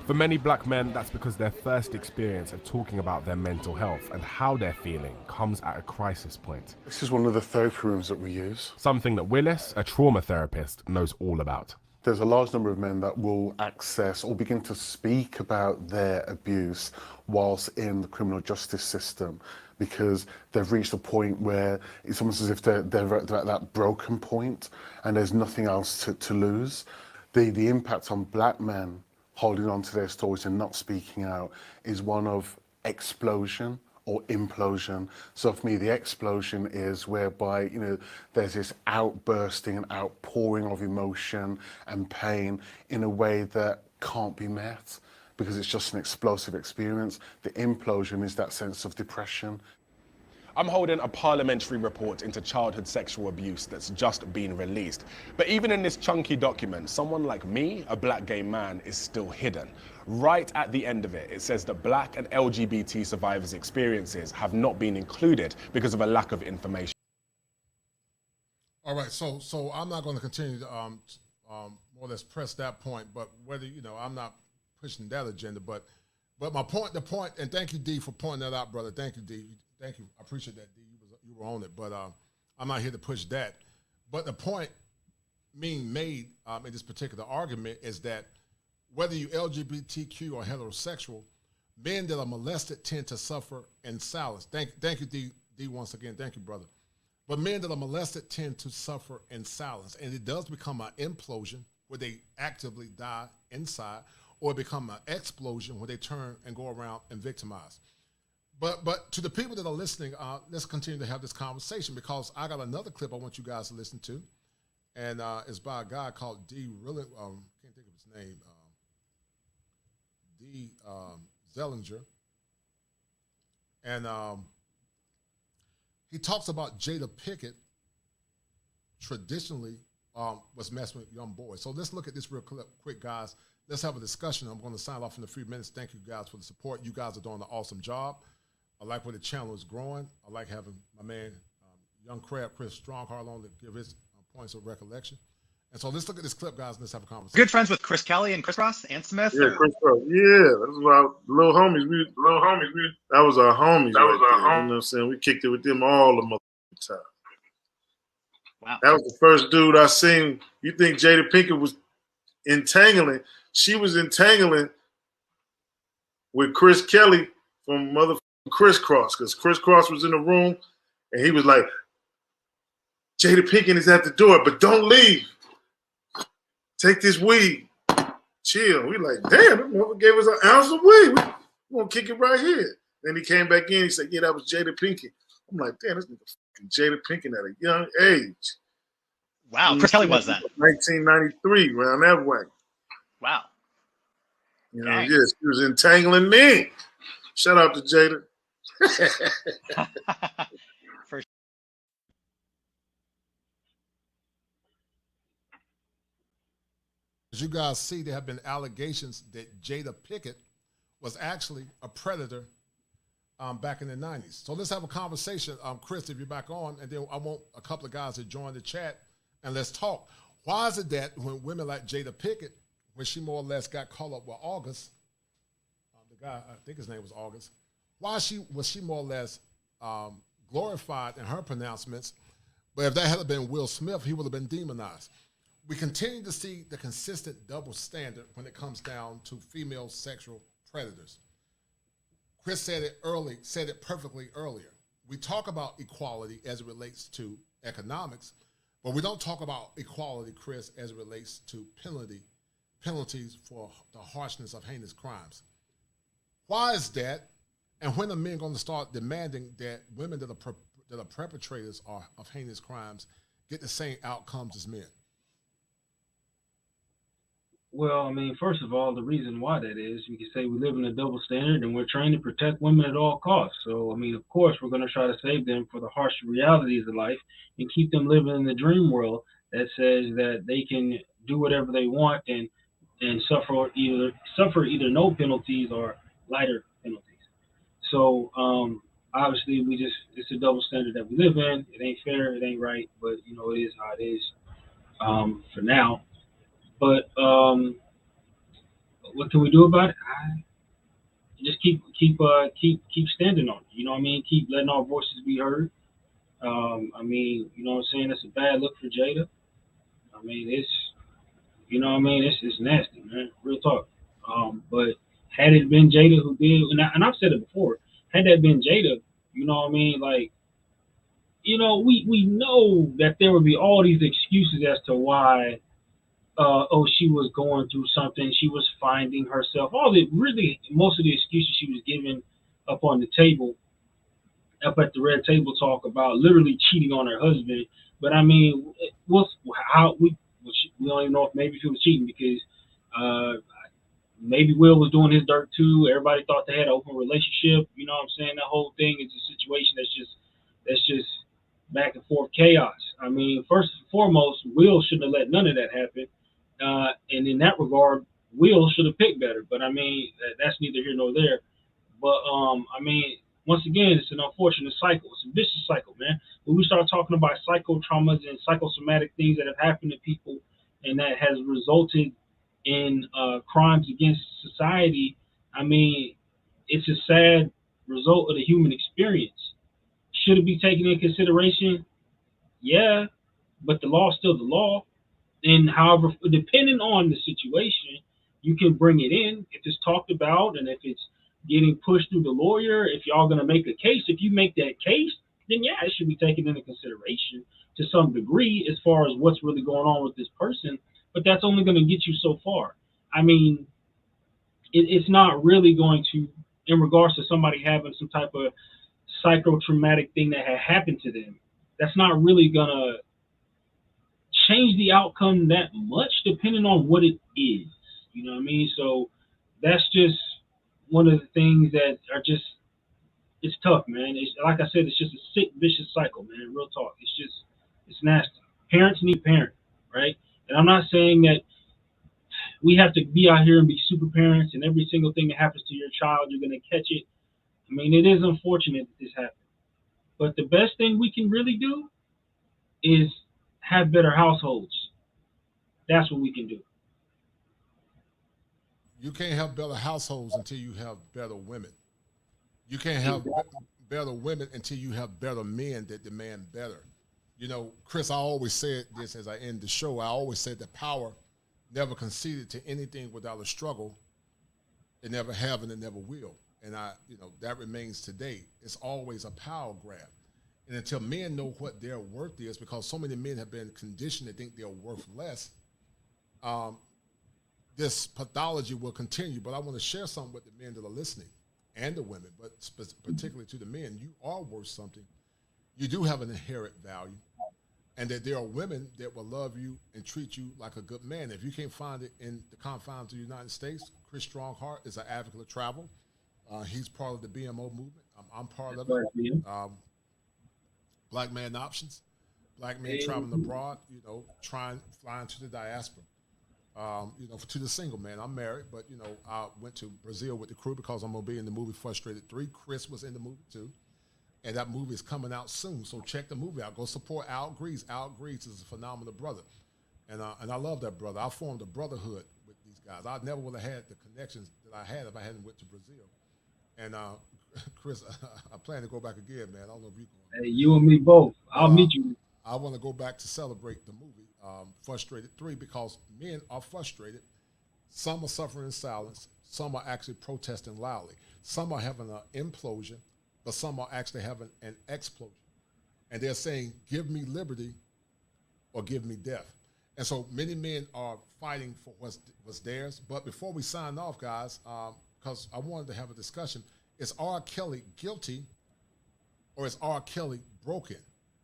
For many black men, that's because their first experience of talking about their mental health and how they're feeling comes at a crisis point. This is one of the therapy rooms that we use. Something that Willis, a trauma therapist, knows all about. There's a large number of men that will access or begin to speak about their abuse whilst in the criminal justice system, because they've reached a point where it's almost as if they're at that broken point and there's nothing else to lose. The impact on black men holding on to their stories and not speaking out is one of explosion or implosion. So for me, the explosion is whereby, you know, there's this outbursting and outpouring of emotion and pain in a way that can't be met because it's just an explosive experience. The implosion is that sense of depression. I'm holding a parliamentary report into childhood sexual abuse that's just been released. But even in this chunky document, someone like me, a black gay man, is still hidden. Right at the end of it, it says that black and LGBT survivors' experiences have not been included because of a lack of information. All right, so I'm not going to continue to more or less press that point, but whether, you know, I'm not pushing that agenda, but my point, and thank you, D, for pointing that out, brother. Thank you, D. Thank you. I appreciate that, D. You were on it, but I'm not here to push that. But the point being made in this particular argument is that whether you LGBTQ or heterosexual, men that are molested tend to suffer in silence. Thank you, D, once again. Thank you, brother. But men that are molested tend to suffer in silence, and it does become an implosion where they actively die inside, or it become an explosion where they turn and go around and victimize. But to the people that are listening, let's continue to have this conversation, because I got another clip I want you guys to listen to, and it's by a guy called D. Can't think of his name. D. Zellinger, and he talks about Jada Pickett traditionally was messing with young boys. So let's look at this real quick, guys. Let's have a discussion. I'm going to sign off in a few minutes. Thank you guys for the support. You guys are doing an awesome job. I like where the channel is growing. I like having my man, Young Crab, Chris Strongheart on to give his points of recollection. And so let's look at this clip, guys, and let's have a conversation. Good friends with Chris Kelly and Chris Ross and Smith? Yeah, Chris Ross. Yeah, that's about little homies. That was our homies. You know what I'm saying? We kicked it with them all the motherfucking time. Wow. That was the first dude I seen. You think Jada Pickett was entangling? She was entangling with Chris Kelly from motherfucking Crisscross, because Crisscross was in the room and he was like, Jada Pickett is at the door, but don't leave. Take this weed. Chill. We like, damn, that mother gave us an ounce of weed. We're going to kick it right here. Then he came back in. He said, yeah, that was Jada Pinkett. I'm like, damn, this nigga fucking Jada Pinkett at a young age. Wow, Chris Kelly was then. 1993, around that way. Wow. You know, yes, he was entangling me. Shout out to Jada. As you guys see, there have been allegations that Jada Pickett was actually a predator back in the 90s. So let's have a conversation, Chris, if you're back on, and then I want a couple of guys to join the chat, and let's talk. Why is it that when women like Jada Pickett, when she more or less got caught up with August, the guy, I think his name was August, why was she more or less glorified in her pronouncements, but if that had been Will Smith, he would have been demonized. We continue to see the consistent double standard when it comes down to female sexual predators. Chris said it perfectly earlier. We talk about equality as it relates to economics, but we don't talk about equality, Chris, as it relates to penalties for the harshness of heinous crimes. Why is that? And when are men going to start demanding that women that are perpetrators of heinous crimes get the same outcomes as men? Well, I mean, first of all, the reason why that is, you can say we live in a double standard and we're trained to protect women at all costs. So, I mean, of course, we're going to try to save them for the harsh realities of life and keep them living in the dream world that says that they can do whatever they want and suffer either no penalties or lighter penalties. So, obviously, it's a double standard that we live in. It ain't fair, it ain't right, but, you know, it is how it is for now. But what can we do about it? Just keep standing on it. You know what I mean? Keep letting our voices be heard. I mean, you know what I'm saying? It's a bad look for Jada. I mean, it's, you know what I mean? It's nasty, man. Real talk. But had it been Jada who did, and I've said it before, had that been Jada, you know what I mean? Like, you know, we know that there would be all these excuses as to why. She was going through something. She was finding herself. Most of the excuses she was giving up on the table, up at the red table talk about literally cheating on her husband. But I mean, we don't even know if maybe he was cheating because maybe Will was doing his dirt too. Everybody thought they had an open relationship. You know what I'm saying? That whole thing is a situation that's just back and forth chaos. I mean, first and foremost, Will shouldn't have let none of that happen. And in that regard, Will should have picked better. But I mean, that's neither here nor there. But I mean, once again, it's an unfortunate cycle. It's a vicious cycle, man. When we start talking about psycho traumas and psychosomatic things that have happened to people and that has resulted in crimes against society, I mean, it's a sad result of the human experience. Should it be taken into consideration? Yeah, but the law is still the law. And however, depending on the situation, you can bring it in if it's talked about and if it's getting pushed through the lawyer. If y'all going to make a case, if you make that case, then yeah, it should be taken into consideration to some degree as far as what's really going on with this person. But that's only going to get you so far. I mean, it's not really going to, in regards to somebody having some type of psychotraumatic thing that had happened to them, that's not really going to change the outcome that much depending on what it is. You know what I mean? So that's just one of the things that are just, it's tough, man. It's, like I said, it's just a sick, vicious cycle, man. Real talk. It's nasty. Parents need parents, right? And I'm not saying that we have to be out here and be super parents and every single thing that happens to your child, you're going to catch it. I mean, it is unfortunate that this happened. But the best thing we can really do is have better households. That's what we can do. You can't have better households until you have better women. You can't have better women until you have better men that demand better. You know, Chris, I always said this as I end the show. I always said that power never conceded to anything without a struggle. It never have and it never will. And that remains today. It's always a power grab. And until men know what their worth is, because so many men have been conditioned to think they're worth less, this pathology will continue. But I want to share something with the men that are listening and the women, but particularly to the men. You are worth something. You do have an inherent value, and that there are women that will love you and treat you like a good man. If you can't find it in the confines of the United States, Chris Stronghart is an advocate of travel. He's part of the BMO movement. I'm part of it. Black Man Options, black men traveling abroad, flying to the diaspora. To the single man. I'm married, but I went to Brazil with the crew because I'm gonna be in the movie Frustrated 3. Chris was in the movie too, and that movie is coming out soon. So check the movie out. Go support Al Grease. Al Grease is a phenomenal brother, and I love that brother. I formed a brotherhood with these guys. I never would have had the connections that I had if I hadn't went to Brazil. And Chris, I plan to go back again, man. I don't know if you going. Hey, you and me both. I'll meet you. I want to go back to celebrate the movie Frustrated 3 because men are frustrated. Some are suffering in silence. Some are actually protesting loudly. Some are having an implosion, but some are actually having an explosion. And they're saying, give me liberty or give me death. And so many men are fighting for what's theirs. But before we sign off, guys, because I wanted to have a discussion, is R.Kelly guilty or is R.Kelly broken?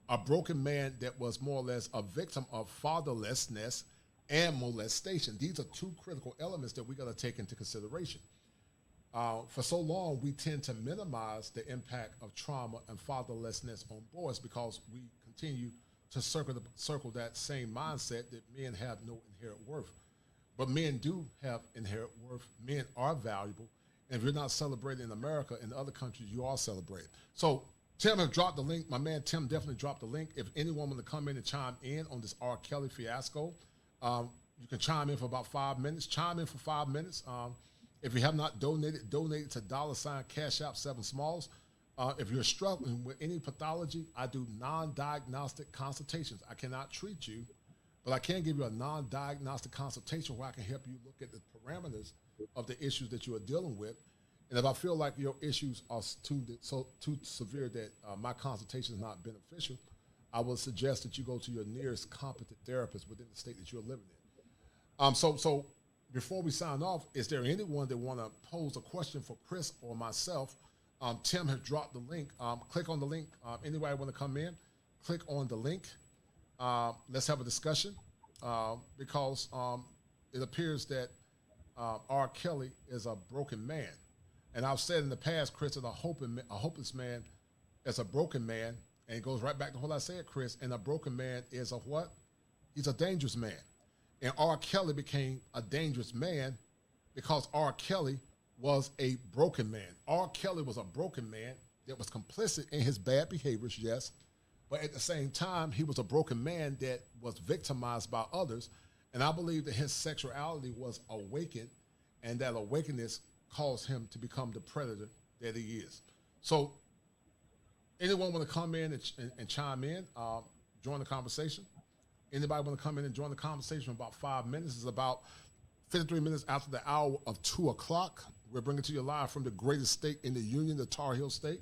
A broken man that was more or less a victim of fatherlessness and molestation. These are two critical elements that we got to take into consideration. For so long, we tend to minimize the impact of trauma and fatherlessness on boys because we continue to circle that same mindset that men have no inherent worth. But men do have inherent worth. Men are valuable. And if you're not celebrated in America, in other countries, you are celebrated. So Tim has dropped the link. My man Tim definitely dropped the link. If anyone want to come in and chime in on this R. Kelly fiasco, you can chime in for about 5 minutes. Chime in for 5 minutes. If you have not donated to $ Cash App 7 Smalls. If you're struggling with any pathology, I do non-diagnostic consultations. I cannot treat you, but I can give you a non-diagnostic consultation where I can help you look at the parameters of the issues that you are dealing with. And if I feel like your issues are too severe that my consultation is not beneficial, I will suggest that you go to your nearest competent therapist within the state that you're living in. So before we sign off, is there anyone that want to pose a question for Chris or myself? Tim has dropped the link. Click on the link. Anybody want to come in? Click on the link. Let's have a discussion because it appears that R. Kelly is a broken man. And I've said in the past, Chris, that a hopeless man is a broken man. And it goes right back to what I said, Chris. And a broken man is a what? He's a dangerous man. And R. Kelly became a dangerous man because R. Kelly was a broken man. R. Kelly was a broken man that was complicit in his bad behaviors, yes. But at the same time, he was a broken man that was victimized by others. And I believe that his sexuality was awakened, and that awakeness caused him to become the predator that he is. So anyone want to come in and chime in, join the conversation? Anybody want to come in and join the conversation for about 5 minutes? It's about 53 minutes after the hour of 2 o'clock. We're bringing to you live from the greatest state in the union, the Tar Heel State.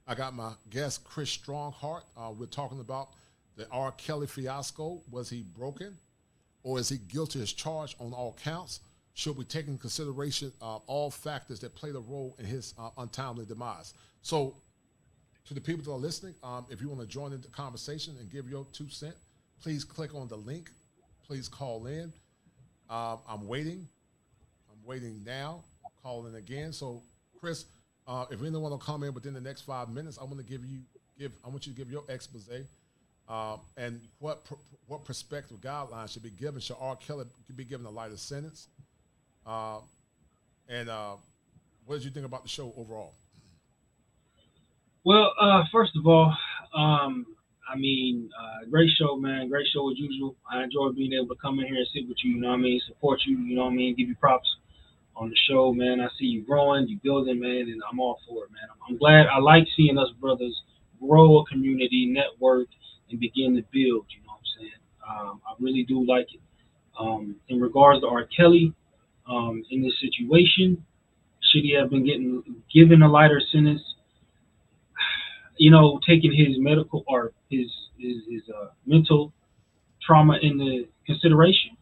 I got my guest, Chris Strongheart. We're talking about the R. Kelly fiasco. Was he broken or is he guilty as charged on all counts? Should we take into consideration all factors that played a role in his untimely demise? So to the people that are listening, if you want to join in the conversation and give your 2 cents, please click on the link. Please call in. I'm waiting. I'm waiting now. I'm calling again. So, Chris, if anyone will come in within the next 5 minutes, I want you to give your expose and what perspective guidelines should be given. Should R. Kelly be given a lighter sentence? And what did you think about the show overall? Well, first of all, great show, man. Great show as usual. I enjoy being able to come in here and sit with you, you know what I mean, support you, you know what I mean, give you props on the show, man. I see you growing, you building, man, and I'm all for it, man. I'm glad. I like seeing us brothers grow a community, network, and begin to build, you know what I'm saying? I really do like it. In regards to R. Kelly, in this situation, should he have been given a lighter sentence? You know, taking his medical or his mental trauma into consideration,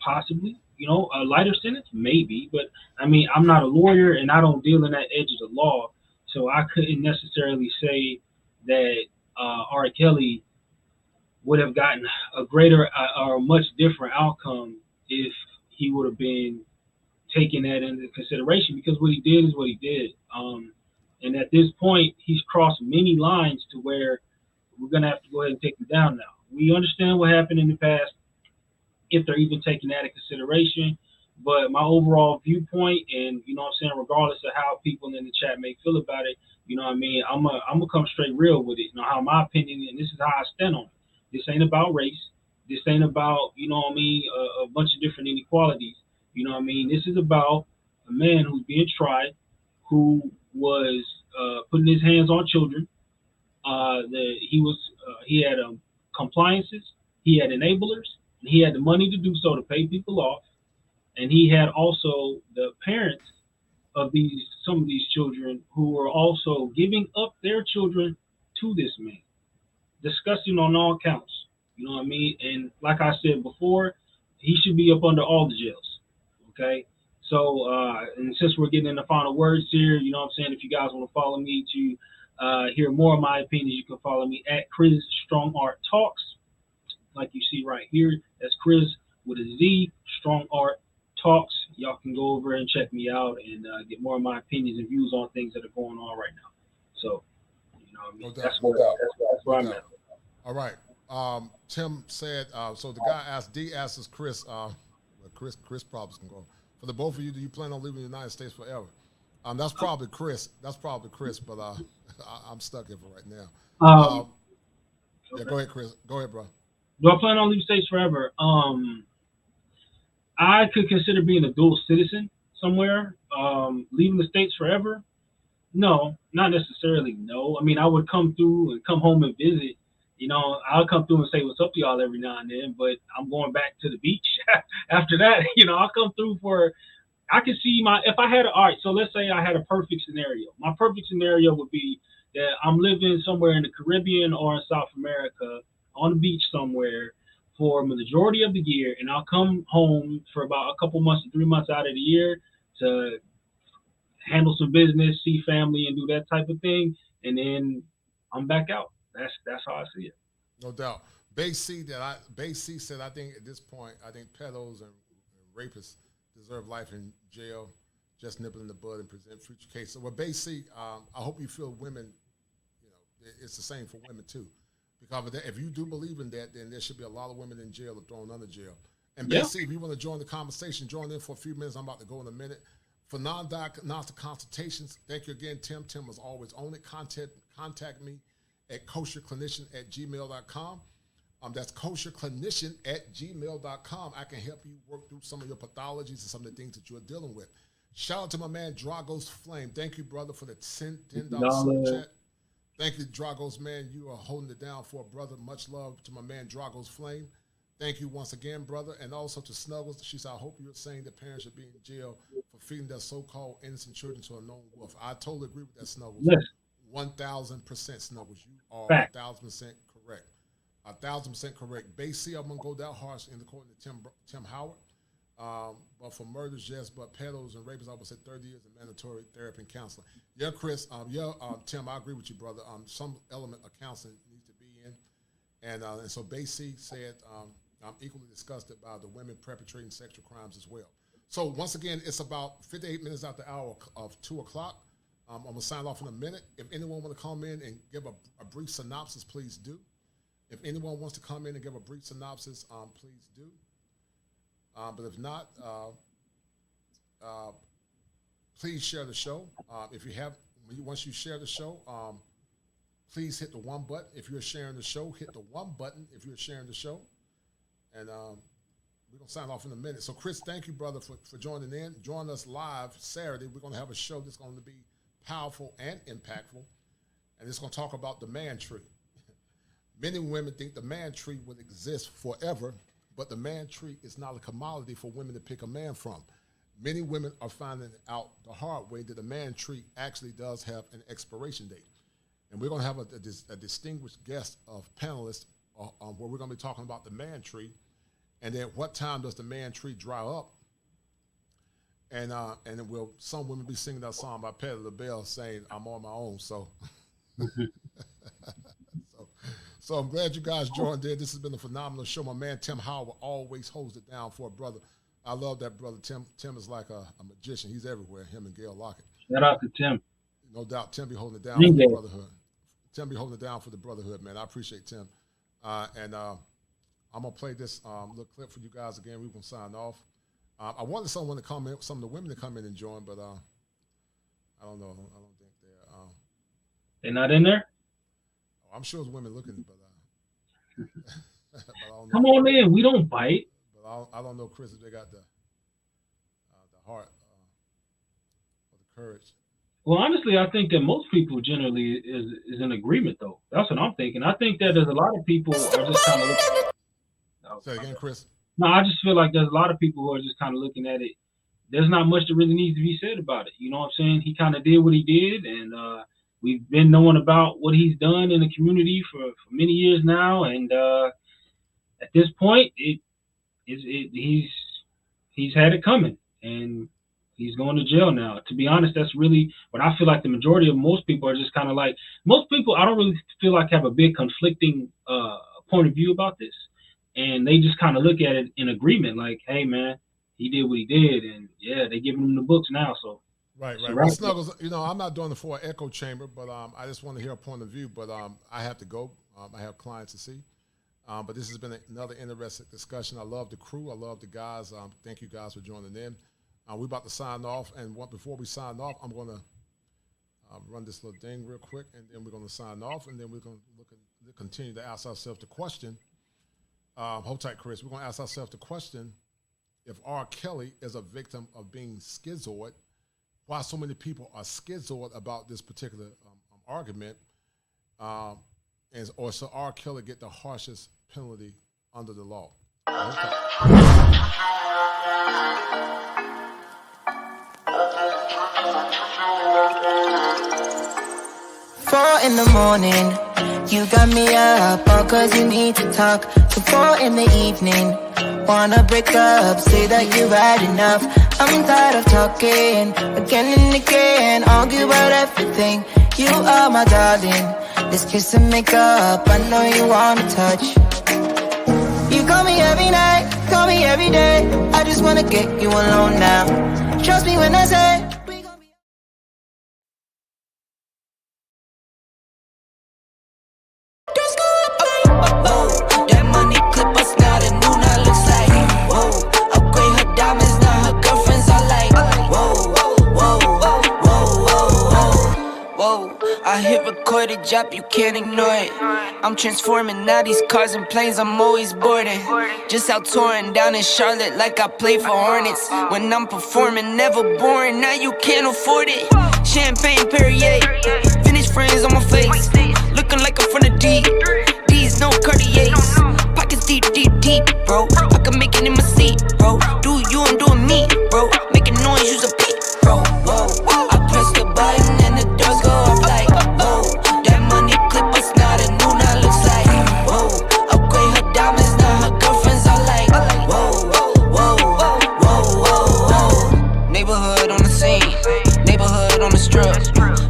possibly. You know, a lighter sentence, maybe. But I mean, I'm not a lawyer and I don't deal in that edge of the law, so I couldn't necessarily say that R. Kelly would have gotten a greater or a much different outcome if he would have been taking that into consideration, because what he did is what he did. And at this point, he's crossed many lines to where we're going to have to go ahead and take him down now. We understand what happened in the past. if they're even taking that into consideration. But my overall viewpoint, and you know what I'm saying, regardless of how people in the chat may feel about it, you know what I mean, I'm gonna come straight real with it. You know how my opinion, and this is how I stand on it. This ain't about race. This ain't about, you know what I mean, a bunch of different inequalities. You know what I mean? This is about a man who's being tried, who was putting his hands on children. He had compliances, he had enablers, and he had the money to do so to pay people off, and he had also the parents of some of these children who were also giving up their children to this man. Disgusting on all counts. You know what I mean? And like I said before, he should be up under all the jails. Okay. So, and since we're getting in the final words here, you know what I'm saying? If you guys want to follow me to hear more of my opinions, you can follow me at Chris Strong Art Talks, like you see right here. That's Chris with a Z, Strong Art Talks. Y'all can go over and check me out and get more of my opinions and views on things that are going on right now. So, you know what I mean? No doubt, That's where I'm at. All right. Tim said, so the guy asked, D asks us, Chris, Chris probably can go. For the both of you, do you plan on leaving the United States forever? That's probably Chris. But I'm stuck here for right now. Yeah, go ahead, Chris. Go ahead, bro. Do I plan on leaving the States forever? I could consider being a dual citizen somewhere. Leaving the States forever? No, not necessarily. No. I mean, I would come through and come home and visit. You know, I'll come through and say what's up to y'all every now and then, but I'm going back to the beach after that. You know, I'll come through I could see if I had all right, so let's say I had a perfect scenario. My perfect scenario would be that I'm living somewhere in the Caribbean or in South America on the beach somewhere for the majority of the year, and I'll come home for about a couple months to 3 months out of the year to handle some business, see family, and do that type of thing, and then I'm back out. That's how I see it. No doubt. Bay C said, I think at this point, I think pedos and rapists deserve life in jail, just nip it in the bud and present future cases. Well, Bay C, I hope you feel women, you know, it's the same for women too. Because if you do believe in that, then there should be a lot of women in jail or thrown under jail. And Bay C, if you want to join the conversation, join in for a few minutes. I'm about to go in a minute. For non-diagnostic consultations, thank you again, Tim. Tim was always on it. Contact me at kosherclinician@gmail.com. That's kosherclinician@gmail.com. I can help you work through some of your pathologies and some of the things that you're dealing with. Shout out to my man, Dragos Flame. Thank you, brother, for the $10 super chat. Thank you, Dragos, man. You are holding it down for a brother. Much love to my man, Dragos Flame. Thank you once again, brother. And also to Snuggles. She said, I hope you're saying that parents should be in jail for feeding their so-called innocent children to a known wolf. I totally agree with that, Snuggles. Yes. 1,000%, Snuggles. You are 1,000% correct. 1,000% correct. Bay C, I'm going to go that harsh in according to Tim Howard. But for murders, yes, but pedos and rapists, I would say 30 years of mandatory therapy and counseling. Yeah, Chris. Tim, I agree with you, brother. Some element of counseling needs to be in. And so Bay C said, I'm equally disgusted by the women perpetrating sexual crimes as well. So once again, it's about 58 minutes after the hour of 2 o'clock. I'm going to sign off in a minute. If anyone want to come in and give a brief synopsis, please do. If anyone wants to come in and give a brief synopsis, please do. But if not, please share the show. Once you share the show, please hit the one button. If you're sharing the show, hit the one button if you're sharing the show. And we're going to sign off in a minute. So, Chris, thank you, brother, for joining in. Join us live Saturday. We're going to have a show that's going to be powerful and impactful. And it's going to talk about the man tree. Many women think the man tree would exist forever, but the man tree is not a commodity for women to pick a man from. Many women are finding out the hard way that the man tree actually does have an expiration date. And we're going to have a distinguished guest of panelists where we're going to be talking about the man tree, and then what time does the man tree dry up? And then will some women be singing that song by Patti LaBelle saying, I'm on my own. So So I'm glad you guys joined in. This has been a phenomenal show. My man Tim Howard always holds it down for a brother. I love that brother. Tim is like a magician. He's everywhere, him and Gail Lockett. Shout out to Tim. No doubt. Tim be holding it down for the brotherhood. Tim be holding it down for the brotherhood, man. I appreciate Tim. And I'm gonna play this little clip for you guys again. We're gonna sign off. I wanted someone to come in, some of the women to come in and join, but I don't know. I don't think they're not in there. I'm sure there's women looking, but, but I don't know. Come on in. We don't bite. But I don't know, Chris, if they got the heart or the courage. Well, honestly, I think that most people generally is in agreement, though. That's what I'm thinking. I think that there's a lot of people are just kind of looking. Say again, Chris. No, I just feel like there's a lot of people who are just kind of looking at it. There's not much that really needs to be said about it. You know what I'm saying? He kind of did what he did, and we've been knowing about what he's done in the community for many years now. And at this point, he's had it coming, and he's going to jail now. To be honest, that's really what I feel like the majority of most people are just kind of like. Most people, I don't really feel like have a big conflicting point of view about this. And they just kind of look at it in agreement, like, hey, man, he did what he did. And, yeah, they're giving him the books now. So Right. Well, Snuggles, I'm not doing it for an echo chamber, but I just want to hear a point of view. But I have to go. I have clients to see. But this has been another interesting discussion. I love the crew. I love the guys. Thank you guys for joining in. We're about to sign off. And before we sign off, I'm going to run this little thing real quick, and then we're going to sign off. And then we're going to continue to ask ourselves the question. Hold tight, Chris. We're going to ask ourselves the question, if R. Kelly is a victim of being schizoid, why so many people are schizoid about this particular argument, or should R. Kelly get the harshest penalty under the law? Four in the morning, you got me up, all cause you need to talk. To 4 in the evening, wanna break up, say that you've had enough. I'm tired of talking, again and again, argue about everything. You are my darling, this kiss and make up, I know you wanna touch. You call me every night, call me every day, I just wanna get you alone now. Trust me when I say I hit recorded drop, you can't ignore it. I'm transforming now these cars and planes, I'm always boarding. Just out touring down in Charlotte like I play for Hornets. When I'm performing, never boring, now you can't afford it. Champagne Perrier, finished friends on my face. Looking like I'm from the deep, these no Cartiers. Pockets deep, deep, deep, bro. I can make it in my seat, bro. Do you, I'm doing me, bro. Making noise, use a beat, bro. Whoa, whoa. I press the button and the doors go off like, whoa. That money clip us now, the new now looks like, whoa. Upgrade her diamonds, now her girlfriends are like, whoa, whoa, whoa, whoa, whoa. Neighborhood on the scene, neighborhood on the strip.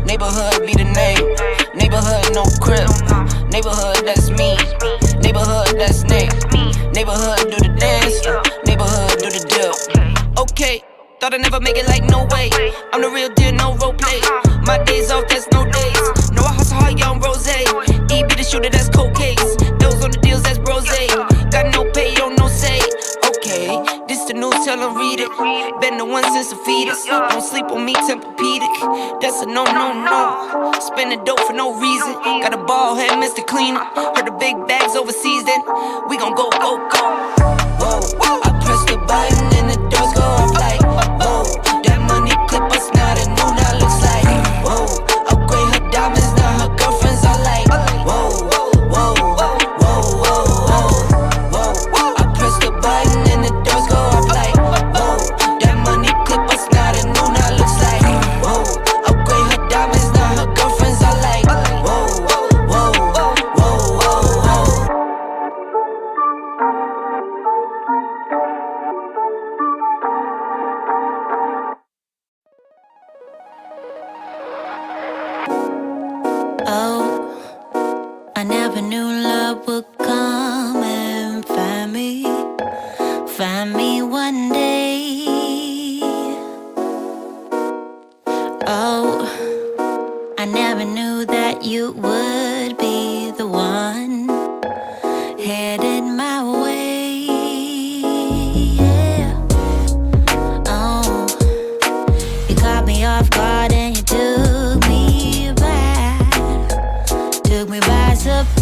Neighborhood be the name, neighborhood no crib. Neighborhood that's me, neighborhood that's Nick. Neighborhood do the dance, neighborhood do the dip. Okay, thought I'd never make it like no way. I'm the real deal, no role play. My days off, that's no days. No, I hustle hard, young rose. E be the shooter, that's cold case. Those on the deals, that's brose. Got no pay, on no say. Okay, this the news, tell them read it. Been the one since a fetus. Don't sleep on me, Tempur-Pedic. That's a no, no, no. Spending dope for no reason. Got a ball head, Mr. Cleaner. Heard the big bags overseas, then we gon' go, go, go. Whoa, I press the button and the doors go off like, whoa. That money clip us now, the new now looks like, whoa. Upgrade her diamonds, now her girlfriends are like, whoa, whoa, whoa, whoa, whoa. I press the button and the doors go off like, whoa. That money clip us now, the new now looks like, whoa. Upgrade her diamonds, now her girlfriends are like, whoa, whoa, whoa, whoa, whoa. took me by surprise.